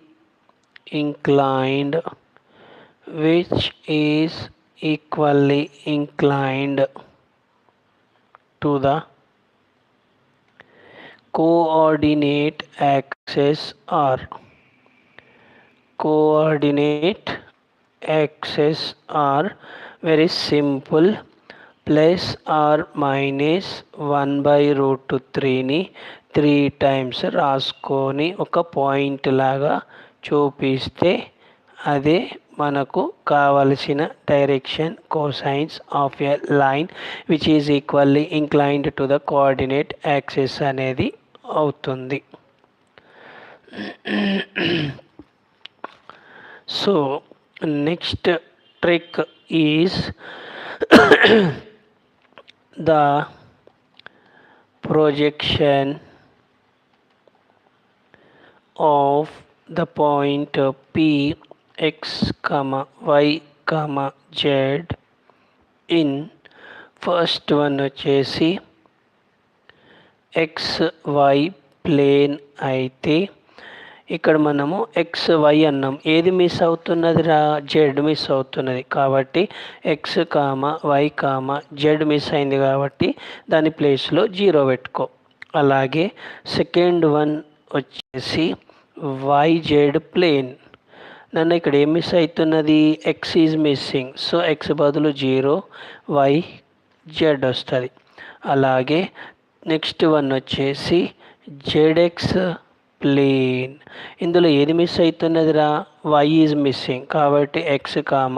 inclined to the coordinate axis are very simple. Plus or minus 1/√3ని 3 times రాసుకొని ఒక point లాగా చూపిస్తే అదే మనకు కావలసిన direction cosines of a line which is equally inclined to the coordinate axis అనేది అవుతుంది. So next trick is the projection of the point P x comma y comma z in first one వచ్చేసి xy plane అయితే ఇక్కడ మనము X why అన్నాం, ఏది miss అవుతున్నది రా, జెడ్ మిస్ అవుతున్నది. కాబట్టి X comma why comma Z miss అయింది కాబట్టి దాని ప్లేస్లో 0 పెట్టుకో. అలాగే సెకండ్ వన్ వచ్చేసి వై జెడ్ ప్లేన్, నన్ను ఇక్కడ ఏం మిస్ అవుతున్నది, X is missing, so X బదులు 0 వై జెడ్ వస్తుంది. అలాగే నెక్స్ట్ వన్ వచ్చేసి జెడ్ఎక్స్ ప్లేన్, ఇందులో ఏది మిస్ అవుతున్నదిరా, వై ఈజ్ మిస్సింగ్ కాబట్టి ఎక్స్ కామ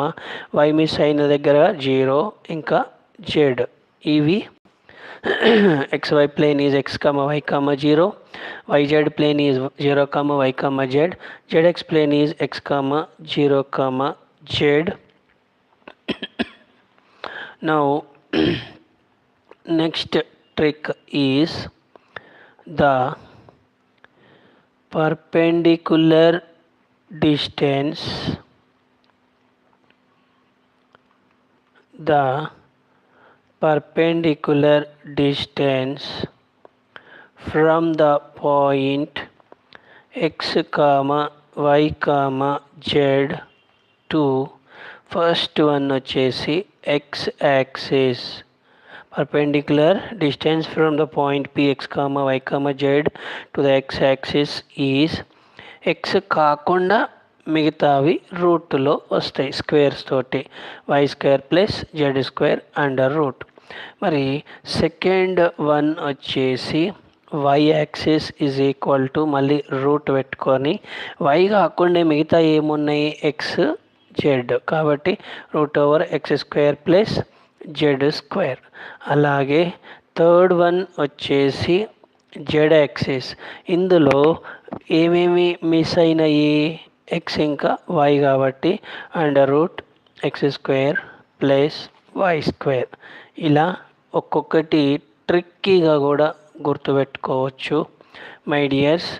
వై మిస్ అయిన దగ్గర 0 ఇంకా జెడ్, ఇవి xy plane is x comma y comma 0, yz plane is 0 comma y comma z, zx plane is x comma 0 comma z. Now next trick is the perpendicular distance, the perpendicular distance from the point x comma y comma z to first one వచ్చేసి x axis. Perpendicular distance from the point p x comma y comma z to the x axis is x కాకుండా మిగతావి రూట్లో వస్తాయి squares తోటి, Y square plus Z square under root. మరి second one వచ్చేసి Y axis is equal to మళ్ళీ root పెట్టుకొని వై కాకుండా మిగతా ఏమున్నాయి ఎక్స్ జెడ్, కాబట్టి root over X square plus Z square. అలాగే థర్డ్ వన్ వచ్చేసి జెడ్ యాక్సిస్, ఇందులో ఏమేమి మిస్ అయినాయి, ఎక్స్ ఇంకా వై కాబట్టి under root X square plus Y square. ఇలా ఒక్కొక్కటి ట్రిక్కీగా కూడా గుర్తుపెట్టుకోవచ్చు మై డియర్స్.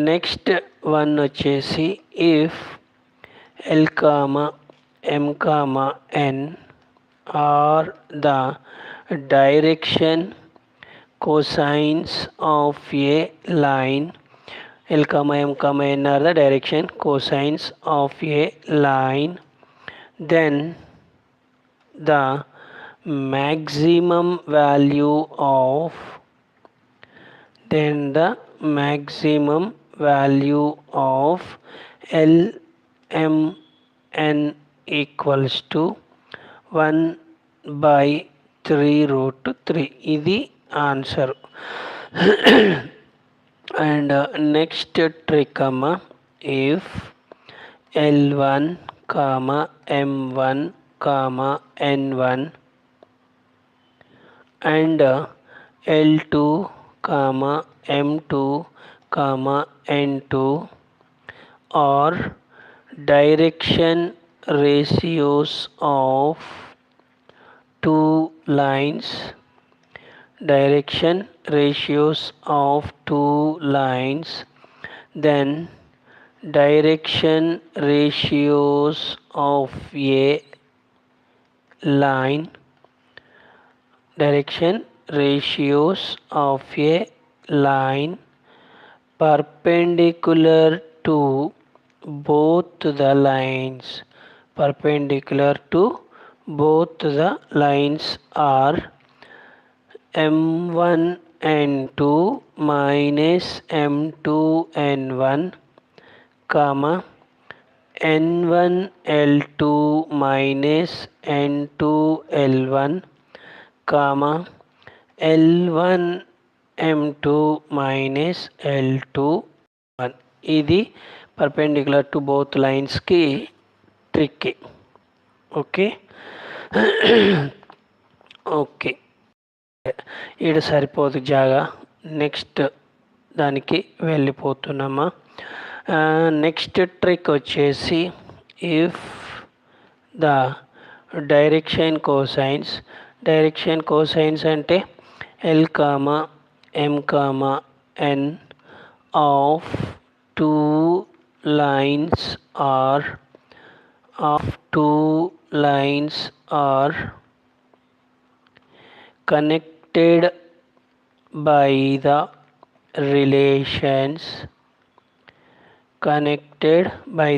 నెక్స్ట్ వన్ వచ్చేసి if L comma M comma N are the direction cosines of a line, L comma M comma N are the direction cosines of a line, then the maximum value of LMN equals to 1/3√3. ఇది answer. And next trick అమ్మ, if L1 comma M1 comma N1 and L2 comma M2 comma N2 are direction ratios of two lines, then direction ratios of a line perpendicular to both the lines are M1 N2 minus M2 N1 comma N1 L2 minus N2 L1 comma L1 M2 minus L2 1. ఇది perpendicular to both లైన్స్కి trick. Okay. Okay, ఈడ సరిపోదు జాగా. Next దానికి వెళ్ళిపోతున్నామా. Next trick వచ్చేసి if the direction cosines అంటే L comma M comma N of two lines are connected by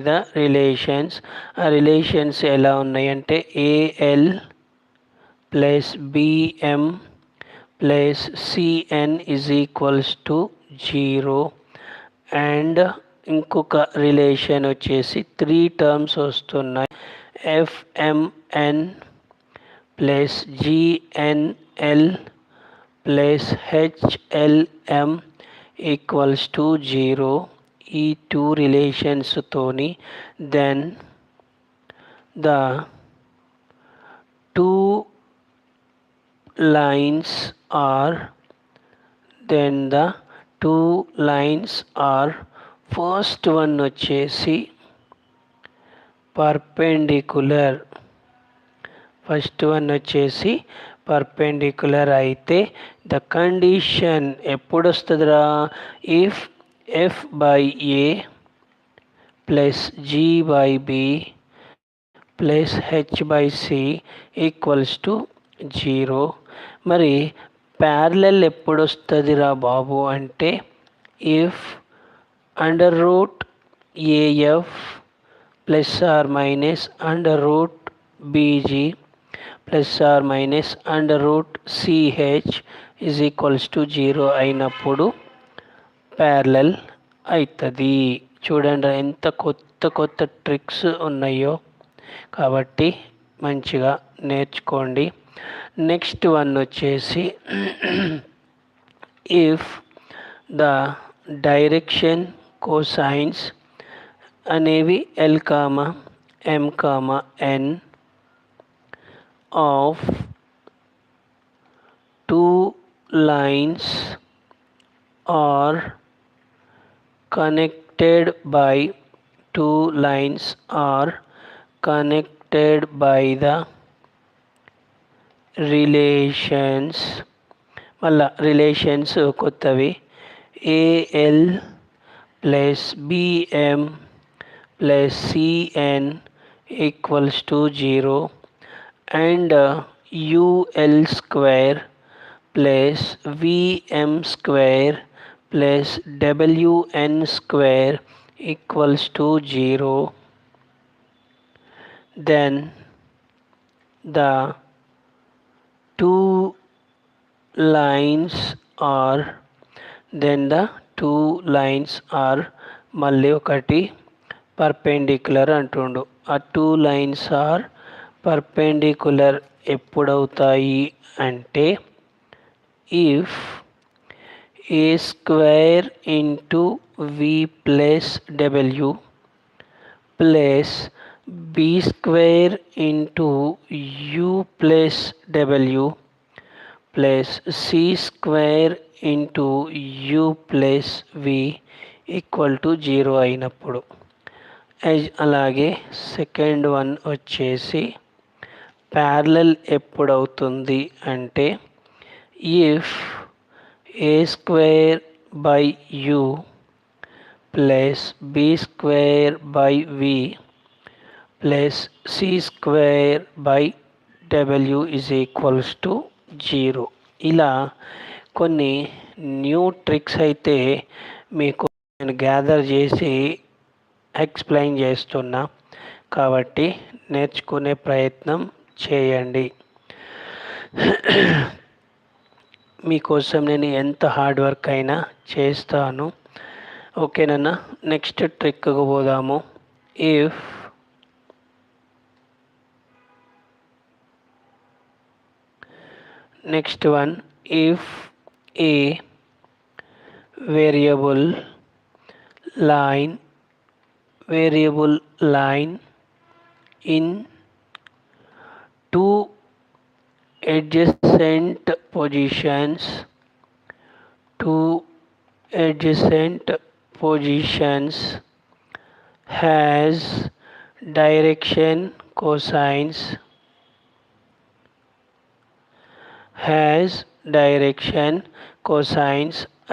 the relations ఆ రిలేషన్స్ ఎలా ఉన్నాయంటే al plus BM plus cn is equals to 0. And ఇంకొక రిలేషన్ వచ్చేసి 3 terms వస్తున్నాయి. Fmn plus gnl plus hlm equals to 0. ఈ 2 రిలేషన్స్తోని then the 2 lines are first one వచ్చేసి perpendicular అయితే ద కండిషన్ ఎప్పుడు వస్తుందిరా, if F by A plus G by B plus H by C equals to 0. మరి parallel ఎప్పుడు వస్తుందిరా బాబు అంటే if under root AF plus or minus under root BG plus or minus under root CH is equals to 0 అయినప్పుడు parallel అవుతుంది. చూడండి ఎంత కొత్త ట్రిక్స్ ఉన్నాయో, కాబట్టి మంచిగా నేర్చుకోండి. నెక్స్ట్ వన్ వచ్చేసి ఇఫ్ ద డైరెక్షన్ కోసైన్స్ అనేవి L comma M comma N of 2 lines are connected by the relations. మళ్ళా రిలేషన్స్ కొత్తవి AL plus BM plus CN equals to 0 and UL square plus VM square plus WN square equals to 0. then the 2 lines are మళ్ళీ ఒకటి perpendicular అంటుండు. ఆ 2 lines are perpendicular ఎప్పుడవుతాయి అంటే if A square into V plus W plus B square into U plus W plus C square into U plus V equal to 0 అయినప్పుడు. అలాగే second one వచ్చేసి parallel ఎప్పుడవుతుంది అంటే if A square by U plus B square by V plus C square by W is equals to 0. ఇలా కొన్ని new tricks అయితే మీకు నేను గ్యాదర్ చేసి ఎక్స్ప్లెయిన్ చేస్తున్నా, కాబట్టి నేర్చుకునే ప్రయత్నం చేయండి. మీకోసం నేను ఎంత హార్డ్ వర్క్ అయినా చేస్తాను. ఓకేనన్నా. నెక్స్ట్ ట్రిక్కు పోదాము. If next one if A variable line in two adjacent positions, two adjacent positions has direction cosines,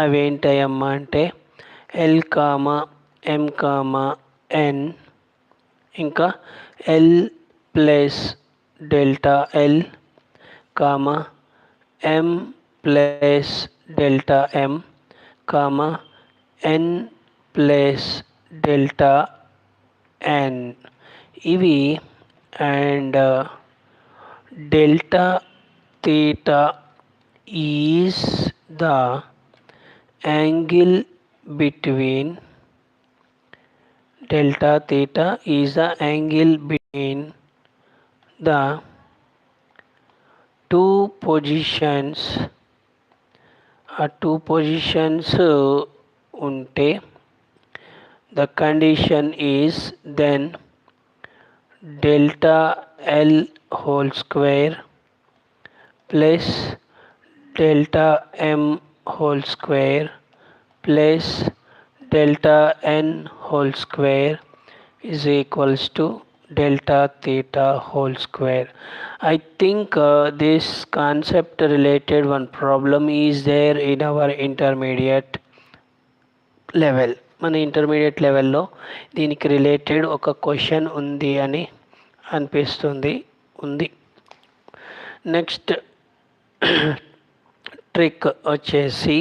అవేంటయమ్మ అంటే ఎల్ కామా ఎం కామా ఎన్ ఇంకా L plus delta L comma M plus delta M comma N plus delta N ఇవి and delta theta is the angle between delta theta is the angle between the two positions. ఆ two positions ఉంటే the condition is then delta L whole square plus delta m whole square plus delta n whole square is equals to delta theta whole square. I think this concept related one problem is there in our intermediate level. మన intermediate లెవెల్లో దీనికి related ఒక question ఉంది అని అనిపిస్తుంది ఉంది. Next trick వచ్చేసి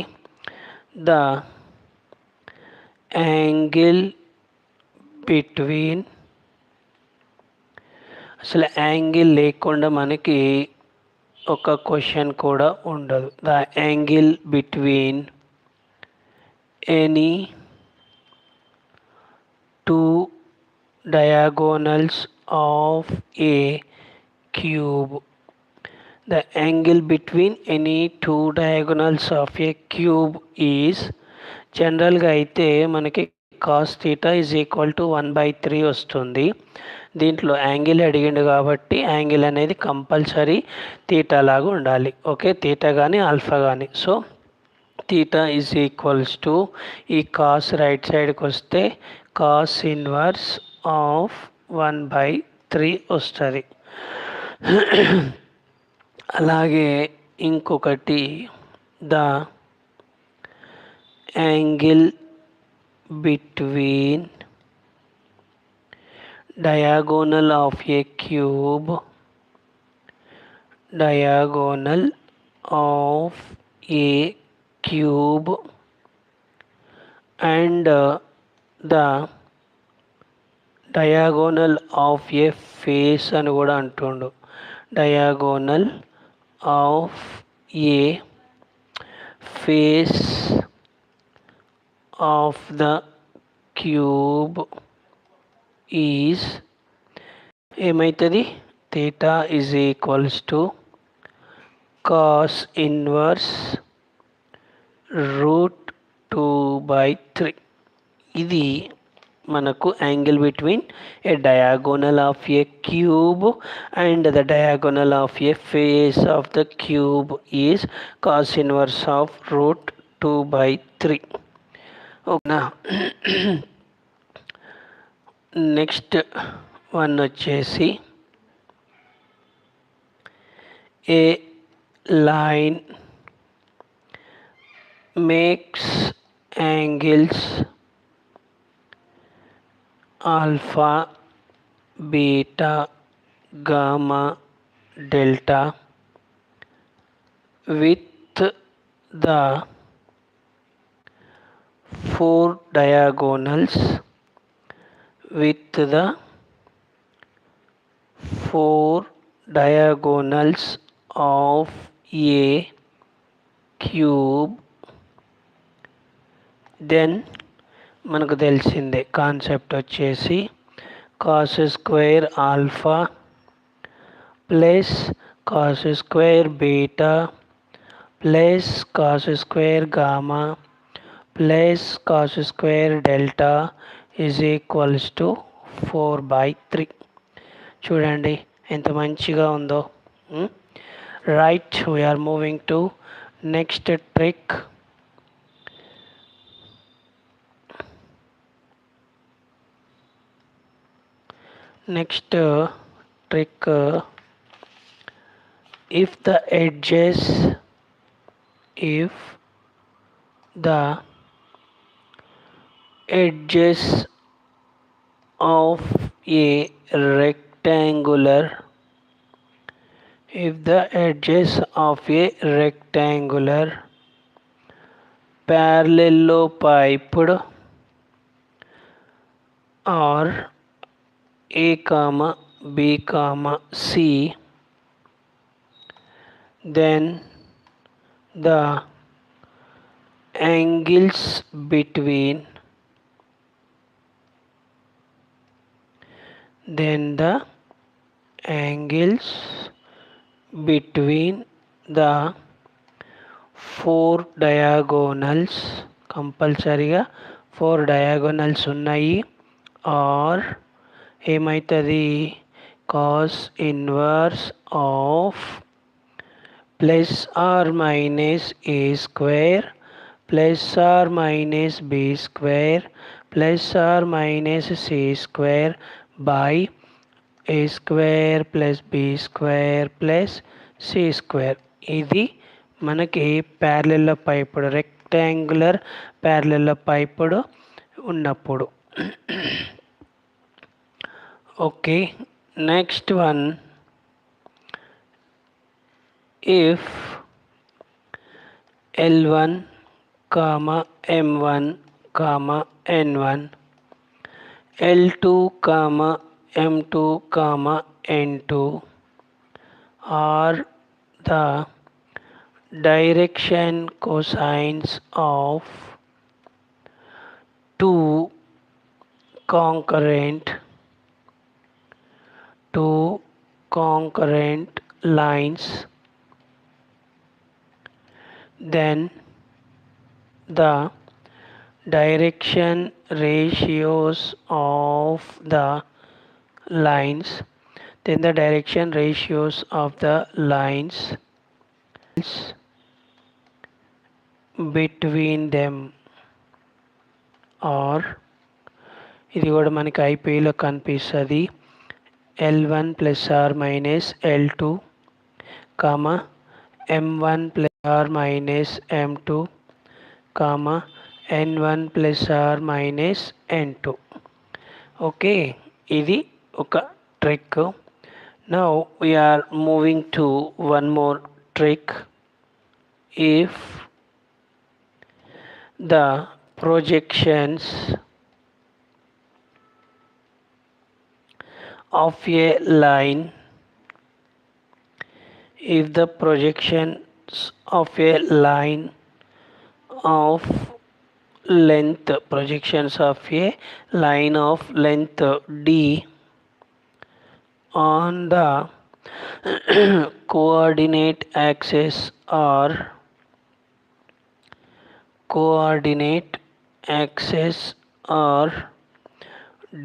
the angle between, అసలు యాంగిల్ లేకుండా మనకి ఒక క్వశ్చన్ కూడా ఉండదు. The angle between any two diagonals of a cube. The angle between any two diagonals of a cube is, జనరల్గా అయితే మనకి cos theta is equal to 1/3 వస్తుంది. దీంట్లో యాంగిల్ అడిగిండు కాబట్టి యాంగిల్ అనేది కంపల్సరీ థీటా లాగా ఉండాలి. ఓకే, థీటా కానీ ఆల్ఫా కానీ. So theta is equals to ఈ కాస్ రైట్ సైడ్కి వస్తే కాస్ ఇన్వర్స్ ఆఫ్ 1/3 వస్తుంది. అలాగే ఇంకొకటి the angle between diagonal of a cube, diagonal of a cube and the diagonal of a face అని కూడా అంటుండు. diagonal of a face of the cube is ఏమవుతుంది? Theta is equals to cos inverse √2/3. ఇది మనకు angle between a diagonal of a cube and the diagonal of a face of the cube is cos inverse of √2/3. ఓకేనా? Next one వచ్చేసి a line makes angles alpha, beta, gamma, delta with the four diagonals of a cube. Then మనకు తెలిసిందే concept వచ్చేసి cos square alpha plus cos square beta plus cos square gamma plus cos square delta is equals to 4/3. చూడండి ఎంత మంచిగా ఉందో. Right, we're moving to next trick. Next trick, if the edges of a rectangular parallelopiped are A, B, C, then the angles between the four diagonals, కంపల్సరిగా 4 diagonals ఉన్నాయి, or ఏమవుతుంది, cos inverse of plus or minus A square plus or minus B square plus or minus C square by A square plus B square plus C square. ఇది మనకి parallelepiped, rectangular parallelepiped ఉన్నప్పుడు. Okay, next one, if L1, M1, N1, L2, M2, N2 are the direction cosines of two concurrent lines, then the direction ratios of the lines between them are, ఇది కూడా మనకి ఐపీలో కనిపిస్తుంది, L1 plus or minus L2, M1 plus or minus M2, N1 plus or minus N2. Okay, ఇది ఒక trick. Now we're moving to one more trick. If the projections of a line of length d on the coordinate axis are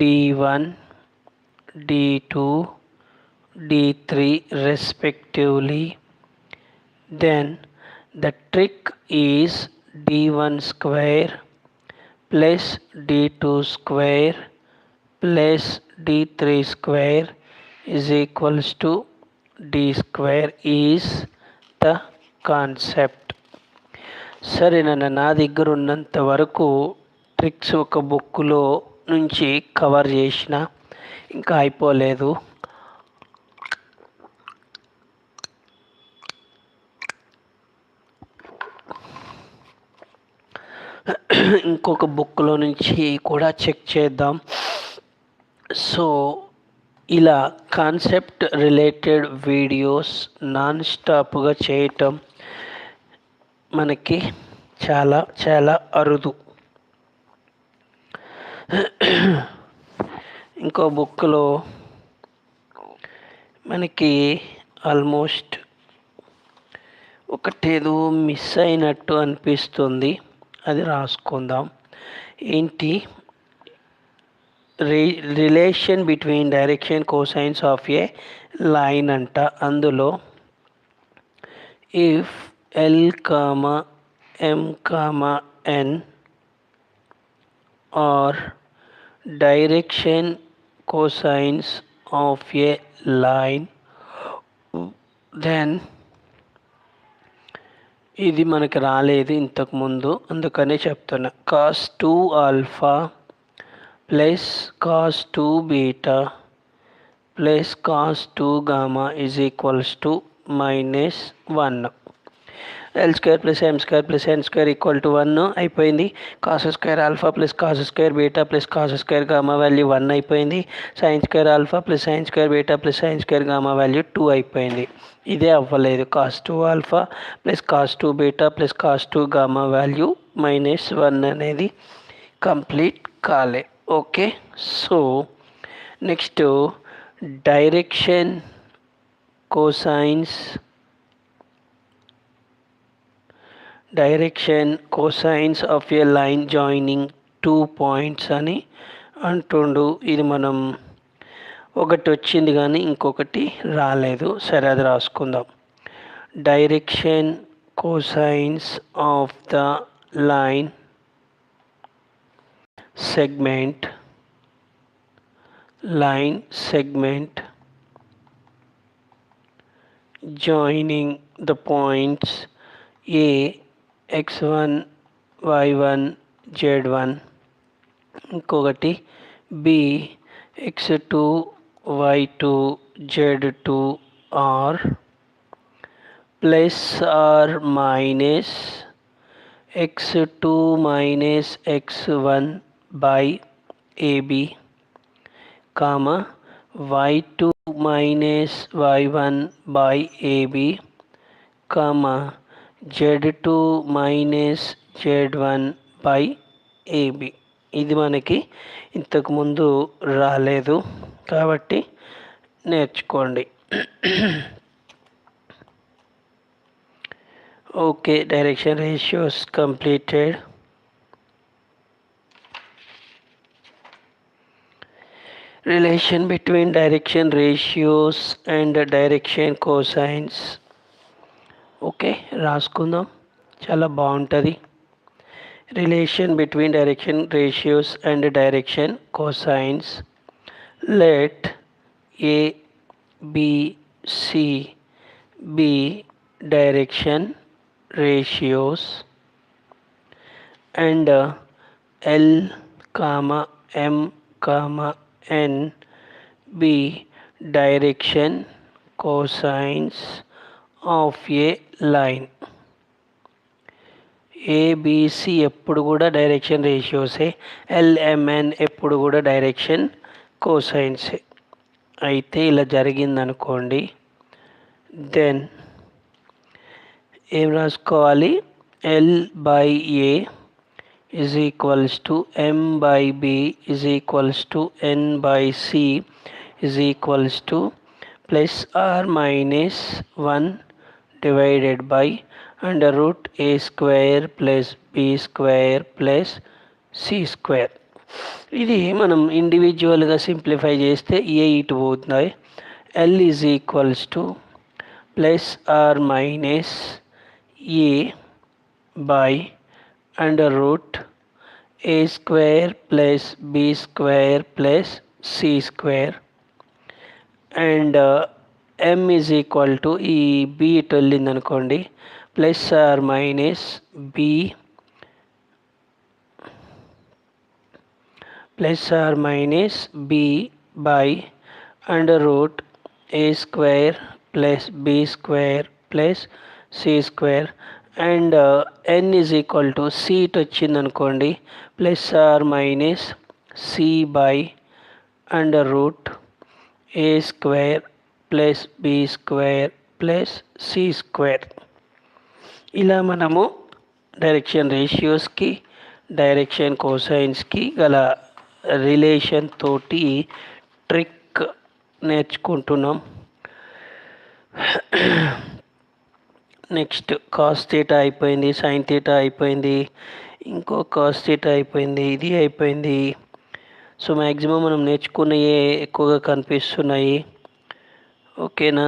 d1, d2, d3 respectively, then the trick is d1 square plus d2 square plus d3 square is equals to d square is the concept. సరేనన్న, నా దగ్గర ఉన్నంత వరకు tricks ఒక బుక్లో నుంచి cover చేసిన, ఇంకా అయిపోలేదు. ఇంకొక బుక్లో నుంచి కూడా చెక్ చేద్దాం. సో ఇలా కాన్సెప్ట్ రిలేటెడ్ వీడియోస్ నాన్ స్టాప్గా చేయటం మనకి చాలా చాలా అరుదు. ఇంకో బుక్లో మనకి ఆల్మోస్ట్ ఒకటేదో మిస్ అయినట్టు అనిపిస్తుంది, అది రాసుకుందాం. ఏంటి, relation between direction cosines of a line అంట. అందులో if L comma M comma N are direction cosines of a line, then ఇది మనకి రాలేదు ఇంతకుముందు, అందుకనే చెప్తున్నా. Cos 2 alpha plus cos 2 beta plus cos 2 gamma is equals to -1. L square plus M square plus N square equal to 1 అయిపోయింది. Cos square alpha plus cos square beta plus cos square gamma value 1 అయిపోయింది. Sign square alpha plus sine square beta plus sine square gamma value 2 అయిపోయింది. ఇదే అవ్వలేదు. Cos 2 alpha plus cos 2 beta plus cos 2 gamma value -1 అనేది complete కాలే. Okay, so next direction cosines of a line joining 2 points అని అంటుండు. ఇది మనం ఒకటి వచ్చింది కానీ ఇంకొకటి రాలేదు. సరే, అది రాసుకుందాం. Direction cosines of the line segment joining the points A x1 y1 z1, ఇంకొకటి B x2 y2 z2 are plus or minus x2 minus x1 by AB, comma y2 minus y1 by AB, comma z2 minus z1 by AB. ఇది మనకి ఇంతకుముందు రాలేదు కాబట్టి నేర్చుకోండి. Okay, direction ratios completed. Relation between direction ratios and direction cosines. Okay, రాసుకుందాం, చాలా బాగుంటుంది. Relation between direction ratios and direction cosines. Let a b c b direction ratios and L, M, N be direction cosines of a line. ABC ఎప్పుడు కూడా direction రేషియోసే, LMN ఎప్పుడు కూడా direction కోసైన్సే. అయితే ఇలా జరిగిందనుకోండి, then ఏం రాసుకోవాలి? L by a is equals to m by b is equals to n by c is equals to plus or minus 1 divided by under root a square plus B square plus C square. ఇది మనం ఇండివిజువల్గా simplify చేస్తే a ఇటు పోతుంది. L is equals to plus or minus a by under root a square plus b square plus c square and m is equal to ఈ b ఇటు వెళ్ళింది అనుకోండి, plus or minus b by under root a square plus b square plus c square and n is equal to c ఇటు వచ్చింది అనుకోండి, plus or minus c by under root a square plus B square plus C square. ఇలా మనము direction రేషియోస్కి direction కోసైన్స్కి గల relation తోటి trick నేర్చుకుంటున్నాం. Next cos theta అయిపోయింది, sine theta అయిపోయింది, ఇంకో కాస్ థీటా అయిపోయింది, ఇది అయిపోయింది. సో మ్యాక్సిమం మనం నేర్చుకున్నయే ఎక్కువగా కనిపిస్తున్నాయి. ఓకేనా?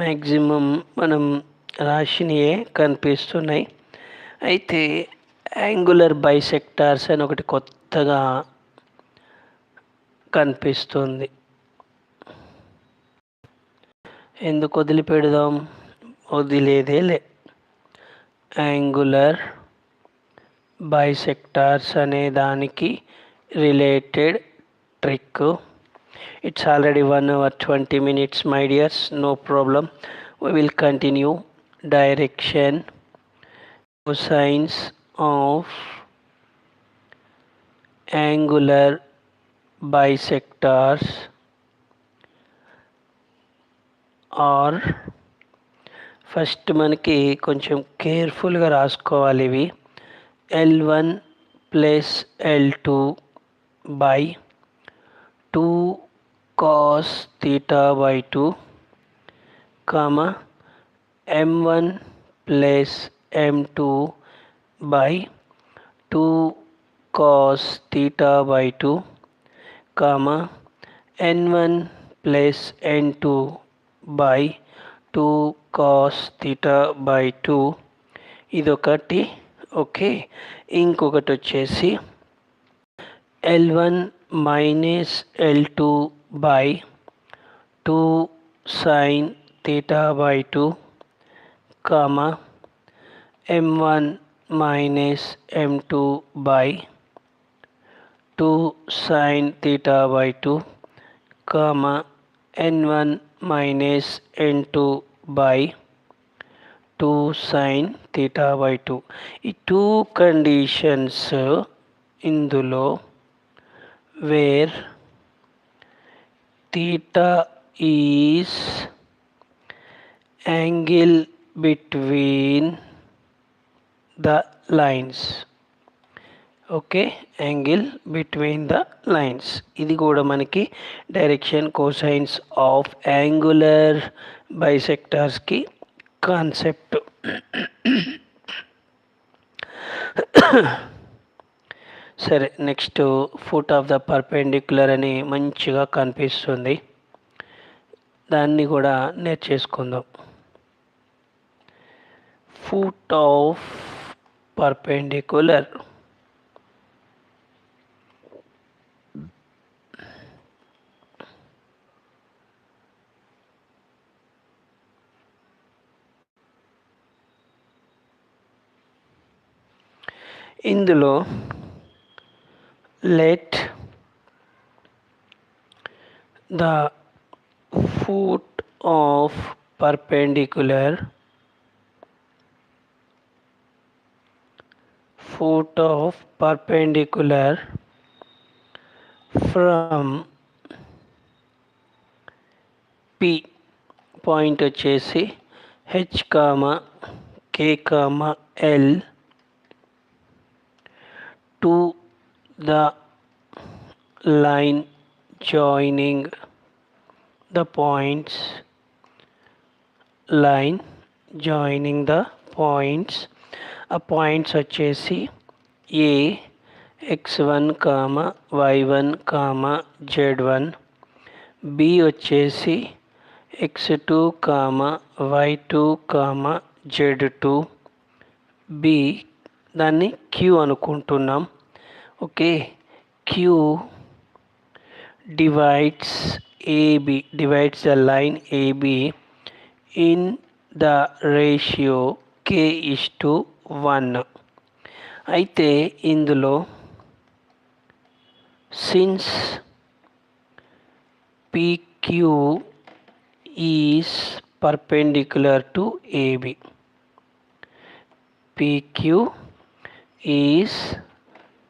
మ్యాక్సిమం మనం రాసినయే కనిపిస్తున్నాయి. అయితే యాంగులర్ బైసెక్టార్స్ అని ఒకటి కొత్తగా కనిపిస్తుంది. ఎందుకు వదిలిపెడదాం? వదిలేదేలే. యాంగులర్ బైసెక్టార్స్ అనే దానికి related trick. It's already 1 hour 20 minutes, my dears. No problem. We will continue. Direction, cosines of angular bisectors are, first మనకి కొంచెం కేర్ఫుల్గా రాసుకోవాలి. ఇవి L1 plus L2 by 2 cos theta by 2, comma M1 plus M2 by 2 cos theta by 2, comma N1 plus N2 by 2 cos theta by 2. ఇదొకటి. Okay, ఇంకొకటి వచ్చేసి L1 minus L2 by 2 sin theta by 2, comma M1 minus M2 by 2 sin theta by 2, comma N1 minus N2 by 2 sin theta by 2. ఈ 2 conditions ఇందులో where theta is angle between the lines. Okay, angle between the lines. ఇది కూడా మనకి direction cosines of angular బైసెక్టార్స్కి concept. సరే, next foot of the perpendicular అని మంచిగా కనిపిస్తుంది. దాన్ని కూడా నేర్చేసుకుందాం. Foot of perpendicular. ఇందులో let the foot of perpendicular from P point వచ్చేసి H, K, L to the line joining the points, ఆ పాయింట్స్ వచ్చేసి A, x1, y1, z1, B వచ్చేసి x2, y2, z2, B దాన్ని Q అనుకుంటున్నాం. Okay, Q divides the line AB in the ratio k:1. అయితే ఇందులో since PQ is perpendicular to AB, PQ is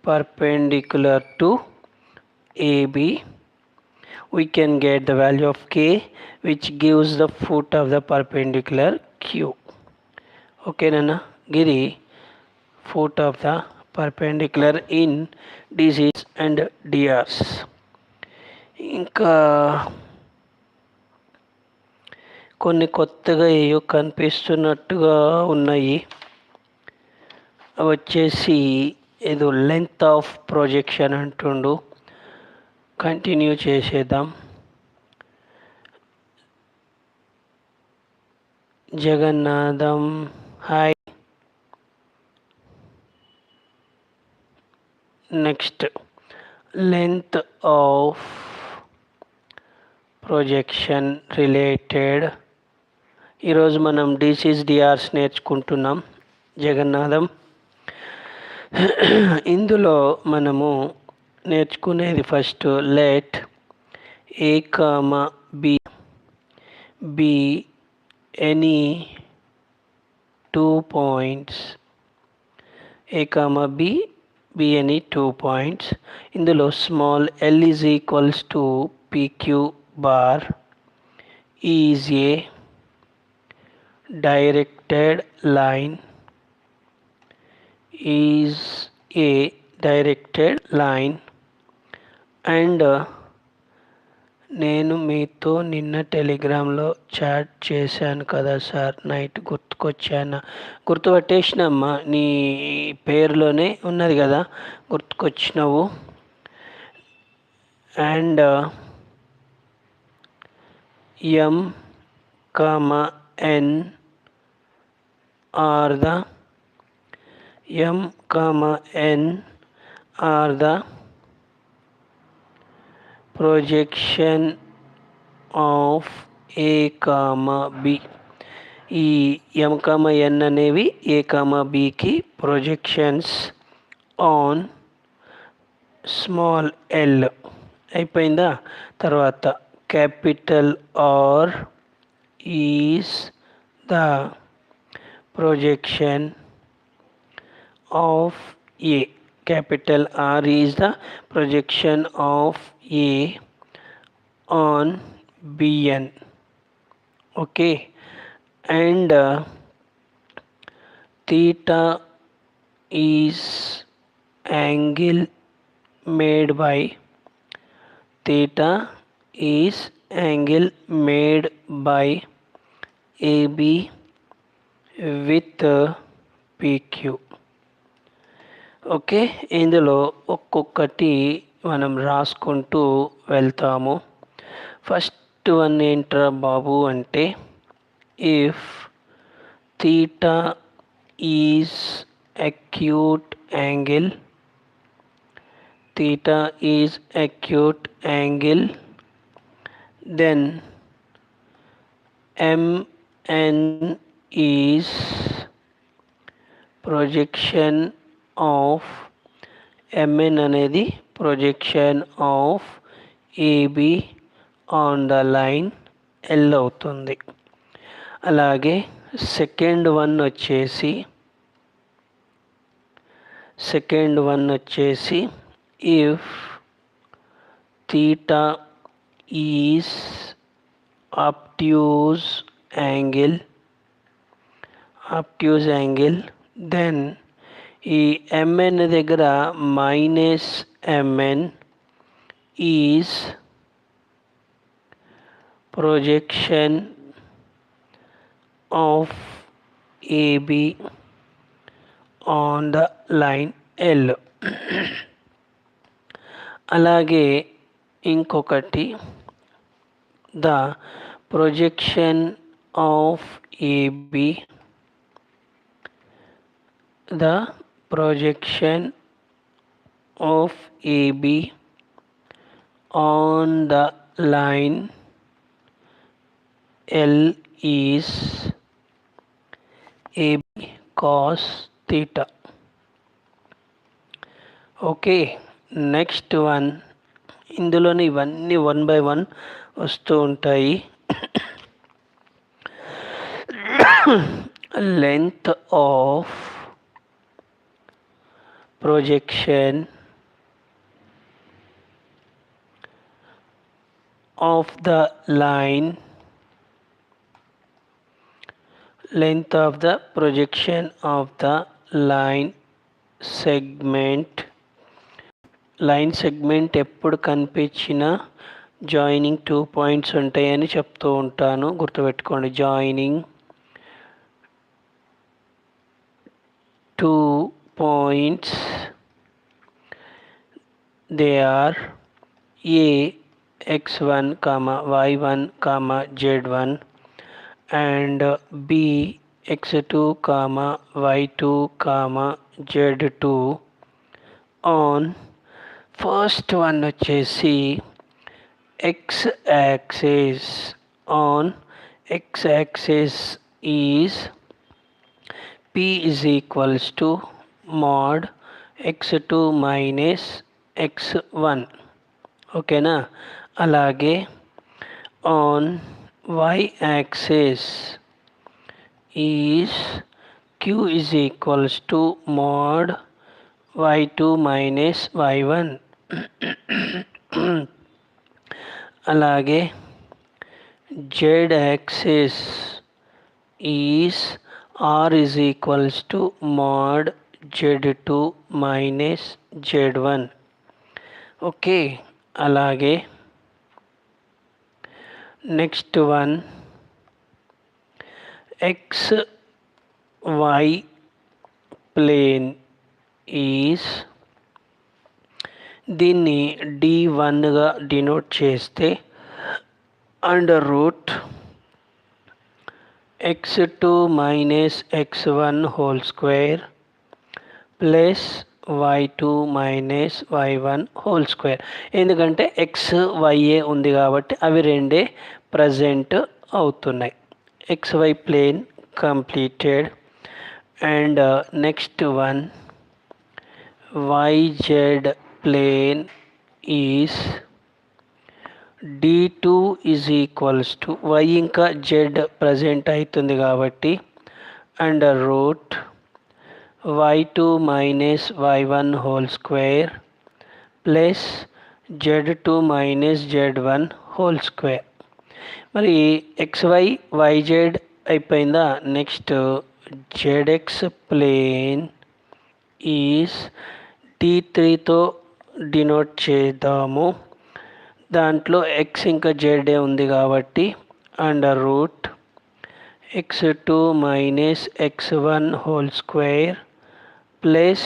perpendicular to AB, we can get the value of K, which gives the foot of the perpendicular Q. Okay Nana, Giri, foot of the perpendicular in DCs and DRs. ఇంకా కొన్ని కొత్తగా ఏయో కనిపిస్తున్నట్టుగా ఉన్నాయి. అవి వచ్చేసి ఏదో length of projection అంటుండు. Continue చేసేద్దాం. Jagannatham hi. Next length of projection related. ఈరోజు మనం డిసిస్ డిఆర్స్ నేర్చుకుంటున్నాం. జగన్నాథం. ఇందులో మనము నేర్చుకునేది first let A comma be any 2 points. A comma B any 2 points. ఇందులో small l is equals to PQ bar is a directed line and నేను మీతో నిన్న టెలిగ్రామ్లో చాట్ చేశాను కదా సార్, నైట్ గుర్తుపట్టేసినమ్మా, నీ పేరులోనే ఉన్నది కదా, గుర్తుకొచ్చినావు. And M, N are the projection of A, B. ఈ M, N అనేవి A, Bకి ప్రొజెక్షన్స్ ఆన్ స్మాల్ l. అయిపోయిందా? తర్వాత capital R is the projection of A. Capital R is the projection of A on BN. Okay. And theta is angle made by AB with PQ. Okay, ఇందులో ఒక్కొక్కటి మనం రాసుకుంటూ వెళ్తాము. First one ఏంట్రా బాబు అంటే, if theta is acute angle then MN is projection of MN అనేది projection of AB on the line L అవుతుంది. అలాగే సెకండ్ వన్ వచ్చేసి if theta is obtuse angle then ఈ MN దగ్గర -MN is projection of AB on the line L. అలాగే ఇంకొకటి, ద projection of AB on the line L is AB cos theta. Okay, next one. ఇందులోనే ఇవన్నీ 1 by 1 వస్తూ ఉంటాయి. Length of projection of the line projection of the line segment ఎప్పుడు కనిపించినా joining 2 points ఉంటాయని చెప్తూ ఉంటాను, గుర్తుపెట్టుకోండి. Joining 2 points, they are A x1 comma y1 comma z1 and B x2 comma y2 comma z2 on first one వచ్చేసి x axis. On x axis is p is equals to mod x2 minus x1. ఓకేనా? అలాగే on y axis is q is equals to mod y2 minus y1. అలాగే z axis is r is equals to mod z2 minus z1. Okay, అలాగే next one x y plane is, దీన్ని d1గా denote చేస్తే under root x2 minus x1 whole square plus y2 minus y1 whole square. ఎందుకంటే x వైఏ ఉంది కాబట్టి అవి రెండే ప్రజెంట్ అవుతున్నాయి. xy plane completed. And next one yz plane is d2 is equals to y ఇంకా z ప్రజెంట్ అవుతుంది కాబట్టి under root y2 minus y1 whole square plus z2 minus z1 whole square. మరి xy yz అయిపోయిందా? Next zx plane is d3తో denote చేద్దాము. దాంట్లో x ఇంకా z ఉంది కాబట్టి under root x2 minus x1 whole square plus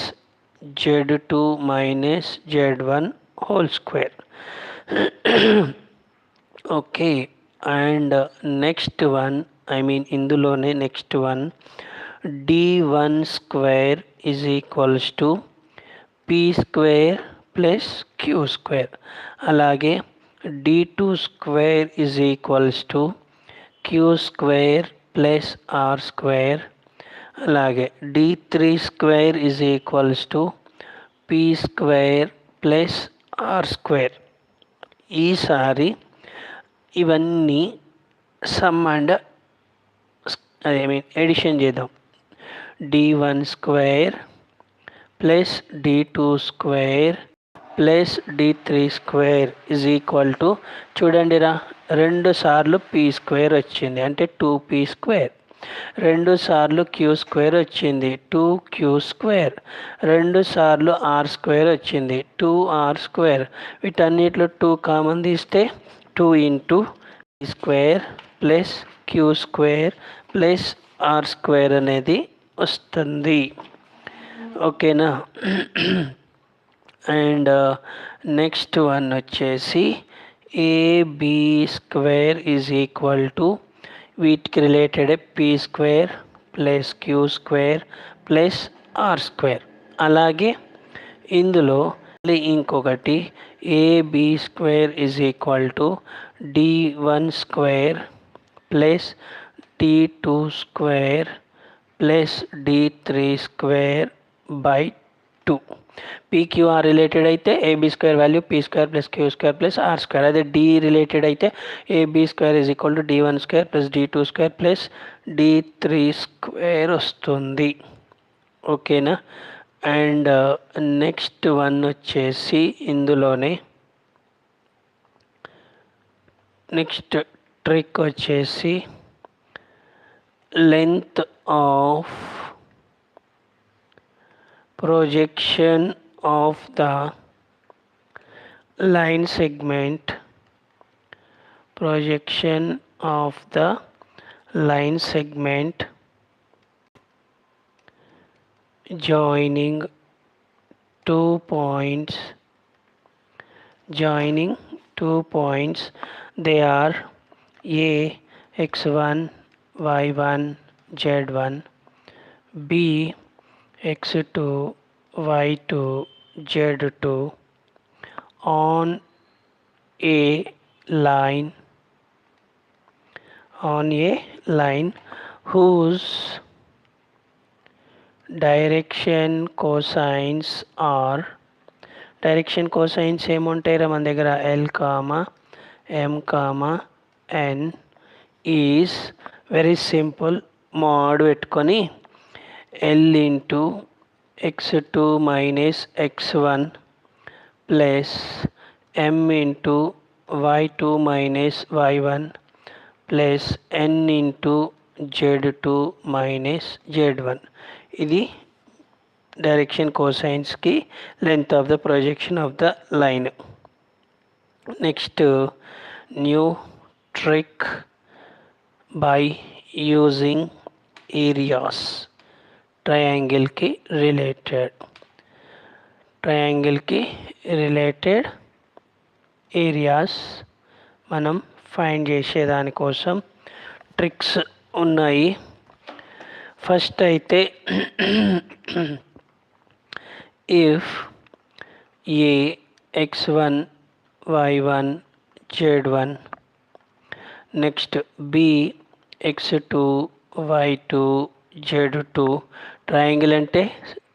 z2 minus z1 whole square. Okay, and next one ఇందులోనే next one d1 square is equals to p square plus q square. అలాగే d2 square is equals to q square plus r square. అలాగే d3 square is equals to p square plus r square. ఈసారి ఇవన్నీ sum and addition చేద్దాం. d1 square plus d2 square plus d3 square is equal to, చూడండిరా, 2 సార్లు p square వచ్చింది అంటే 2p square. 2 సార్లు q square వచ్చింది 2q స్క్వేర్. 2 సార్లు r స్క్వేర్ వచ్చింది 2r స్క్వేర్. వీటన్నిటిలో 2 కామన్ తీస్తే 2 into square plus q square plus r square అనేది వస్తుంది. ఓకేనా? అండ్ నెక్స్ట్ వన్ వచ్చేసి AB square is equal to, వీటికి related p square plus q square plus r square. అలాగే ఇందులో ఇంకొకటి AB square is equal to d1 square plus d2 square plus d3 square by 2. Pqr related అయితే AB square value p square plus q square plus r square. అదే d related అయితే AB square is equal to d1 square plus d2 square plus d3 square వస్తుంది. ఓకేనా? And next one వచ్చేసి ఇందులోనే next trick వచ్చేసి length of projection of the line segment projection of the line segment joining two points they are A x1 y1 z1, B x2 y2 z2 on a line whose direction cosines ఏముంటాయిరా మన దగ్గర L, M, N is very simple. Mod పెట్టుకొని L into x2 minus x1 plus M into y2 minus y1 plus N into z2 minus z1. ఇది direction కోసైన్స్కి length of the projection of the line. Next new trick by using areas ట్రయాంగిల్కి related areas మనం find చేసేదానికోసం tricks ఉన్నాయి. First అయితే if A x1 y1 z1, next B x2 y2 z2, triangle అంటే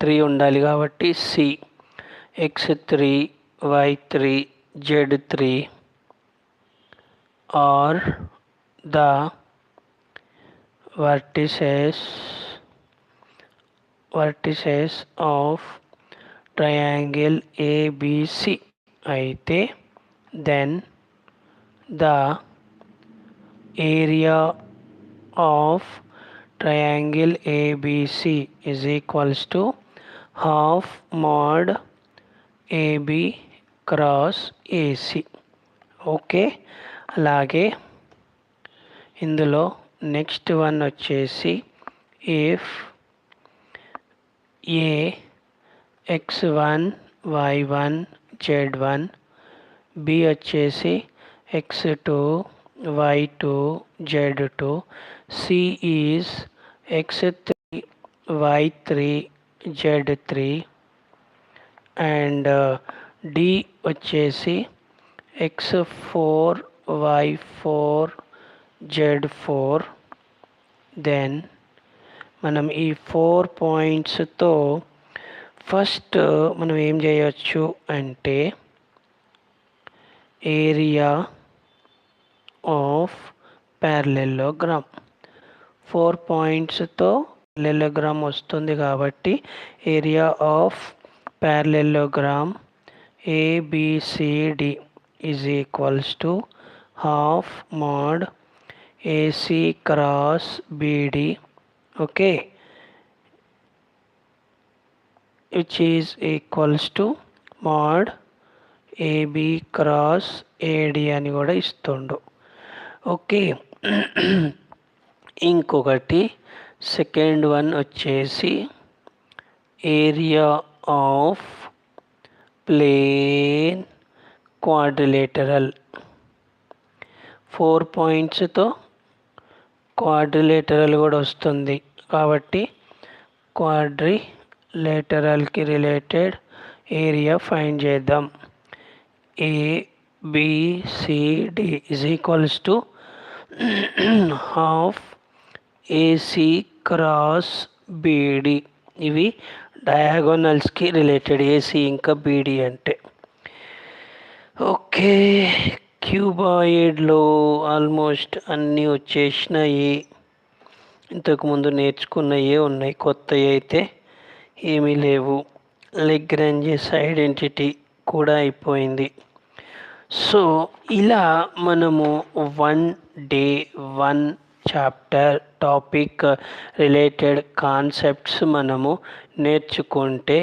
3 ఉండాలి కాబట్టి C x3 y3 z3 are the vertices of triangle ABC అయితే then the area of triangle ABC is equals to half mod AB cross AC. Okay, అలాగే ఇందులో next one వచ్చేసి if A x1 y1 z1, B వచ్చేసి x2 y2 z2, C is x3 y3 z3 and D వచ్చేసి x4 y4 z4. Then మనం ఈ 4 పాయింట్స్తో first మనం ఏం చేయొచ్చు అంటే ఏరియా ఆఫ్ ప్యారలెలోగ్రామ్ 4 పాయింట్స్తో ప్యారలెలోగ్రామ్ వస్తుంది కాబట్టి area of parallelogram ABCD is equals to half mod AC cross BD, okay, which is equals to mod AB cross AD అని కూడా ఇస్తుండు. ఓకే, ఇంకొకటి సెకండ్ వన్ వచ్చేసి ఏరియా ఆఫ్ ప్లేన్ క్వాడ్రిలేటరల్. 4 పాయింట్స్తో quadrilateral కూడా వస్తుంది కాబట్టి క్వాడ్రిలేటరల్కి రిలేటెడ్ ఏరియా ఫైండ్ చేద్దాం. ABCD is equals to half AC cross BD. ఇవి డయాగోనల్స్కి రిలేటెడ్ AC ఇంకా BD అంటే. ఓకే, క్యూబాయిడ్లో ఆల్మోస్ట్ అన్నీ వచ్చేసినాయి. ఇంతకుముందు నేర్చుకున్నవే ఉన్నాయి, కొత్తవి అయితే ఏమీ లేవు. లెగ్రాంజెస్ ఐడెంటిటీ కూడా అయిపోయింది. సో ఇలా మనము 1 day 1 chapter topic related concepts మనము నేర్చుకుంటే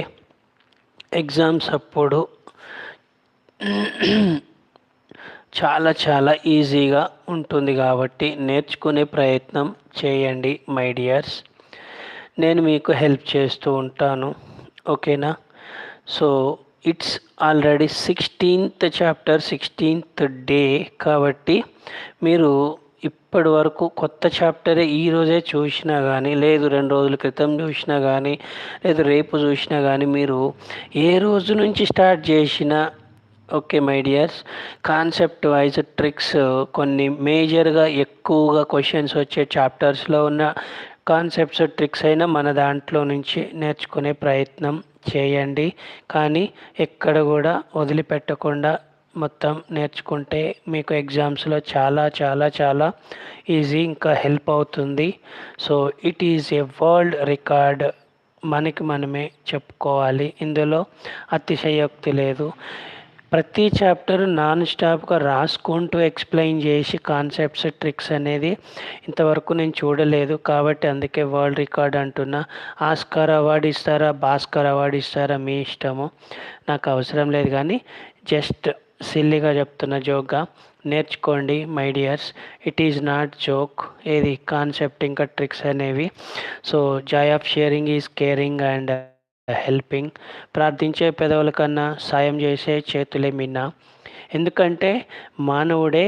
ఎగ్జామ్స్ అప్పుడు చాలా చాలా ఈజీగా ఉంటుంది కాబట్టి నేర్చుకునే ప్రయత్నం చేయండి మై డియర్స్. నేను మీకు హెల్ప్ చేస్తూ ఉంటాను, ఓకేనా? So it's already 16th chapter, 16th day కాబట్టి మీరు ఇప్పటి వరకు కొత్త చాప్టరే ఈరోజే చూసినా కానీ, లేదు 2 రోజుల క్రితం చూసినా కానీ, లేదు రేపు చూసినా కానీ, మీరు ఏ రోజు నుంచి స్టార్ట్ చేసినా okay my dears, concept wise tricks కొన్ని మేజర్గా ఎక్కువగా క్వశ్చన్స్ వచ్చే చాప్టర్స్లో ఉన్న కాన్సెప్ట్స్ ట్రిక్స్ అయినా మన దాంట్లో నుంచి నేర్చుకునే ప్రయత్నం చేయండి. కానీ ఎక్కడ కూడా వదిలిపెట్టకుండా మొత్తం నేర్చుకుంటే మీకు ఎగ్జామ్స్లో చాలా చాలా చాలా ఈజీ, ఇంకా హెల్ప్ అవుతుంది. So it is a world record, మనకి మనమే చెప్పుకోవాలి, ఇందులో అతిశయోక్తి లేదు. ప్రతి చాప్టర్ నాన్ స్టాప్గా రాసుకుంటూ ఎక్స్ప్లెయిన్ చేసి కాన్సెప్ట్స్ ట్రిక్స్ అనేది ఇంతవరకు నేను చూడలేదు, కాబట్టి అందుకే వరల్డ్ రికార్డ్ అంటున్నా. ఆస్కార్ అవార్డు ఇస్తారా, భాస్కర్ అవార్డు ఇస్తారా, మీ ఇష్టము, నాకు అవసరం లేదు. కానీ జస్ట్ సిల్లీగా చెప్తున్న, జోక్గా నేర్చుకోండి my dears. It is not joke, ఏది కాన్సెప్ట్ ఇంకా ట్రిక్స్ అనేవి. So joy of sharing is caring and helping. ప్రార్థించే పెదవుల కన్నా సాయం చేసే చేతులే మిన్న. ఎందుకంటే మానవుడే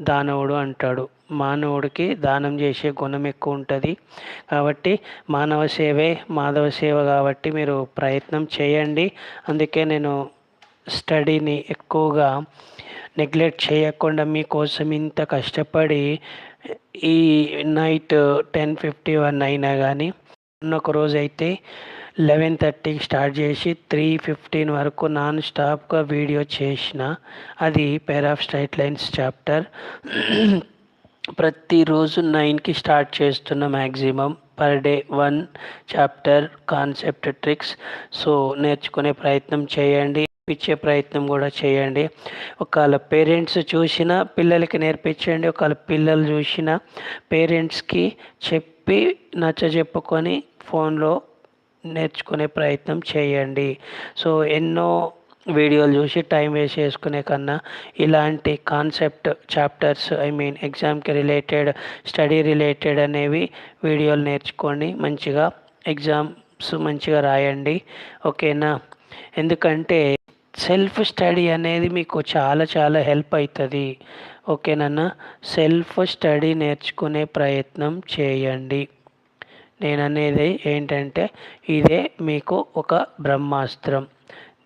దానవుడు అంటాడు, మానవుడికి దానం చేసే గుణం ఎక్కువ ఉంటుంది. కాబట్టి మానవ సేవే మాధవ సేవ, కాబట్టి మీరు ప్రయత్నం చేయండి. అందుకే నేను స్టడీని ఎక్కువగా నెగ్లెక్ట్ చేయకుండా మీకోసం ఇంత కష్టపడి ఈ నైట్ 10:51 అయినా కానీ, ఒక రోజు అయితే 11:30 స్టార్ట్ చేసి 3:15 వరకు నాన్ స్టాప్గా వీడియో చేసిన. అది pair of straight lines chapter. ప్రతిరోజు 9కి స్టార్ట్ చేస్తున్న, maximum per day 1 chapter concept tricks. So నేర్చుకునే ప్రయత్నం చేయండి, ఇచ్చే ప్రయత్నం కూడా చేయండి. ఒకవేళ పేరెంట్స్ చూసినా పిల్లలకి నేర్పించండి, ఒకవేళ పిల్లలు చూసినా పేరెంట్స్కి చెప్పి నచ్చజెప్పుకొని ఫోన్లో నేర్చుకునే ప్రయత్నం చేయండి. సో ఎన్నో వీడియోలు చూసి టైం వేస్ట్ చేసుకునే కన్నా ఇలాంటి కాన్సెప్ట్ చాప్టర్స్, ఎగ్జామ్కి రిలేటెడ్, స్టడీ రిలేటెడ్ అనేవి వీడియోలు నేర్చుకోండి. మంచిగా ఎగ్జామ్స్ మంచిగా రాయండి, ఓకేనా? ఎందుకంటే సెల్ఫ్ స్టడీ అనేది మీకు చాలా చాలా హెల్ప్ అవుతుంది, ఓకేనన్నా? సెల్ఫ్ స్టడీ నేర్చుకునే ప్రయత్నం చేయండి. నేను అనేది ఏంటంటే ఇదే మీకు ఒక బ్రహ్మాస్త్రం,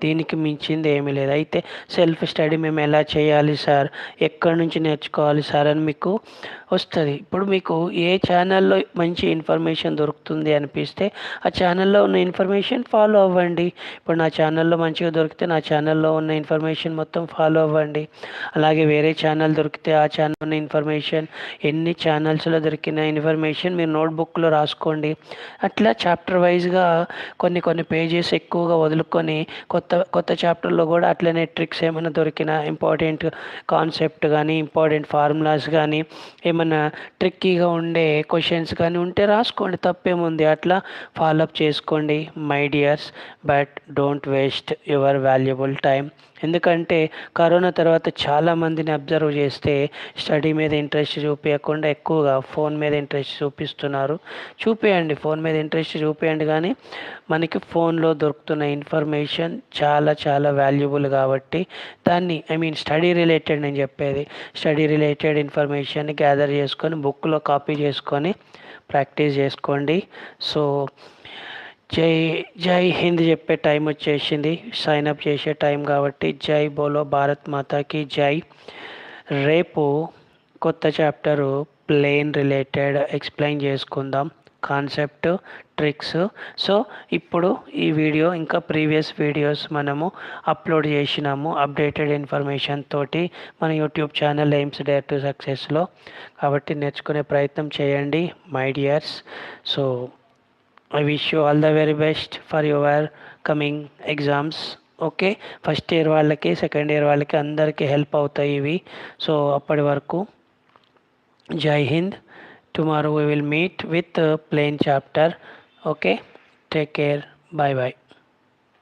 దీనికి మించింది ఏమీ లేదు. అయితే సెల్ఫ్ స్టడీ మేము ఎలా చేయాలి సార్, ఎక్కడి నుంచి నేర్చుకోవాలి సార్ అని మీకు వస్తుంది. ఇప్పుడు మీకు ఏ ఛానల్లో మంచి ఇన్ఫర్మేషన్ దొరుకుతుంది అనిపిస్తే ఆ ఛానల్లో ఉన్న ఇన్ఫర్మేషన్ ఫాలో అవ్వండి. ఇప్పుడు నా ఛానల్లో మంచిగా దొరికితే నా ఛానల్లో ఉన్న ఇన్ఫర్మేషన్ మొత్తం ఫాలో అవ్వండి. అలాగే వేరే ఛానల్ దొరికితే ఆ ఛానల్ ఉన్న ఇన్ఫర్మేషన్, ఎన్ని ఛానల్స్లో దొరికిన ఇన్ఫర్మేషన్ మీరు నోట్బుక్లో రాసుకోండి. అట్లా చాప్టర్ వైజ్గా కొన్ని కొన్ని పేజెస్ ఎక్కువగా వదులుకొని కొత్త కొత్త చాప్టర్లో కూడా అట్లనే ట్రిక్స్ ఏమైనా దొరికిన, ఇంపార్టెంట్ కాన్సెప్ట్ కానీ, ఇంపార్టెంట్ ఫార్ములాస్ కానీ, ఏమైనా ట్రిక్కీగా ఉండే క్వశ్చన్స్ కానీ ఉంటే రాసుకోండి, తప్పేముంది, అట్లా ఫాలోఅప్ చేసుకోండి my dears. But don't waste your valuable time. ఎందుకంటే కరోనా తర్వాత చాలామందిని అబ్జర్వ్ చేస్తే స్టడీ మీద ఇంట్రెస్ట్ చూపించకుండా ఎక్కువగా ఫోన్ మీద ఇంట్రెస్ట్ చూపిస్తున్నారు. చూపించండి, ఫోన్ మీద ఇంట్రెస్ట్ చూపించండి, కానీ మనకి ఫోన్లో దొరుకుతున్న ఇన్ఫర్మేషన్ చాలా చాలా వాల్యుబుల్ కాబట్టి దాన్ని స్టడీ రిలేటెడ్, నేను చెప్పేది స్టడీ రిలేటెడ్ ఇన్ఫర్మేషన్ గ్యాదర్ చేసుకొని బుక్లో కాపీ చేసుకొని ప్రాక్టీస్ చేసుకోండి. సో జై జై హింద్ చెప్పే టైం వచ్చేసింది, సైన్ అప్ చేసే టైం కాబట్టి జై బోలో భారత్ మాతాకి జై. రేపు కొత్త చాప్టరు ప్లేన్ రిలేటెడ్ ఎక్స్ప్లెయిన్ చేసుకుందాం, కాన్సెప్ట్ ట్రిక్స్. సో ఇప్పుడు ఈ వీడియో ఇంకా ప్రీవియస్ వీడియోస్ మనము అప్లోడ్ చేసినాము అప్డేటెడ్ ఇన్ఫర్మేషన్ తోటి మన YouTube channel aims dare to సక్సెస్లో, కాబట్టి నేర్చుకునే ప్రయత్నం చేయండి my dears. So I wish you all the very best for your coming exams. Okay, first year వాళ్ళకి, సెకండ్ ఇయర్ వాళ్ళకి అందరికీ హెల్ప్ అవుతాయి ఇవి. సో అప్పటి వరకు జై Hind. Tomorrow we will meet with plain chapter. Okay, take care, bye bye.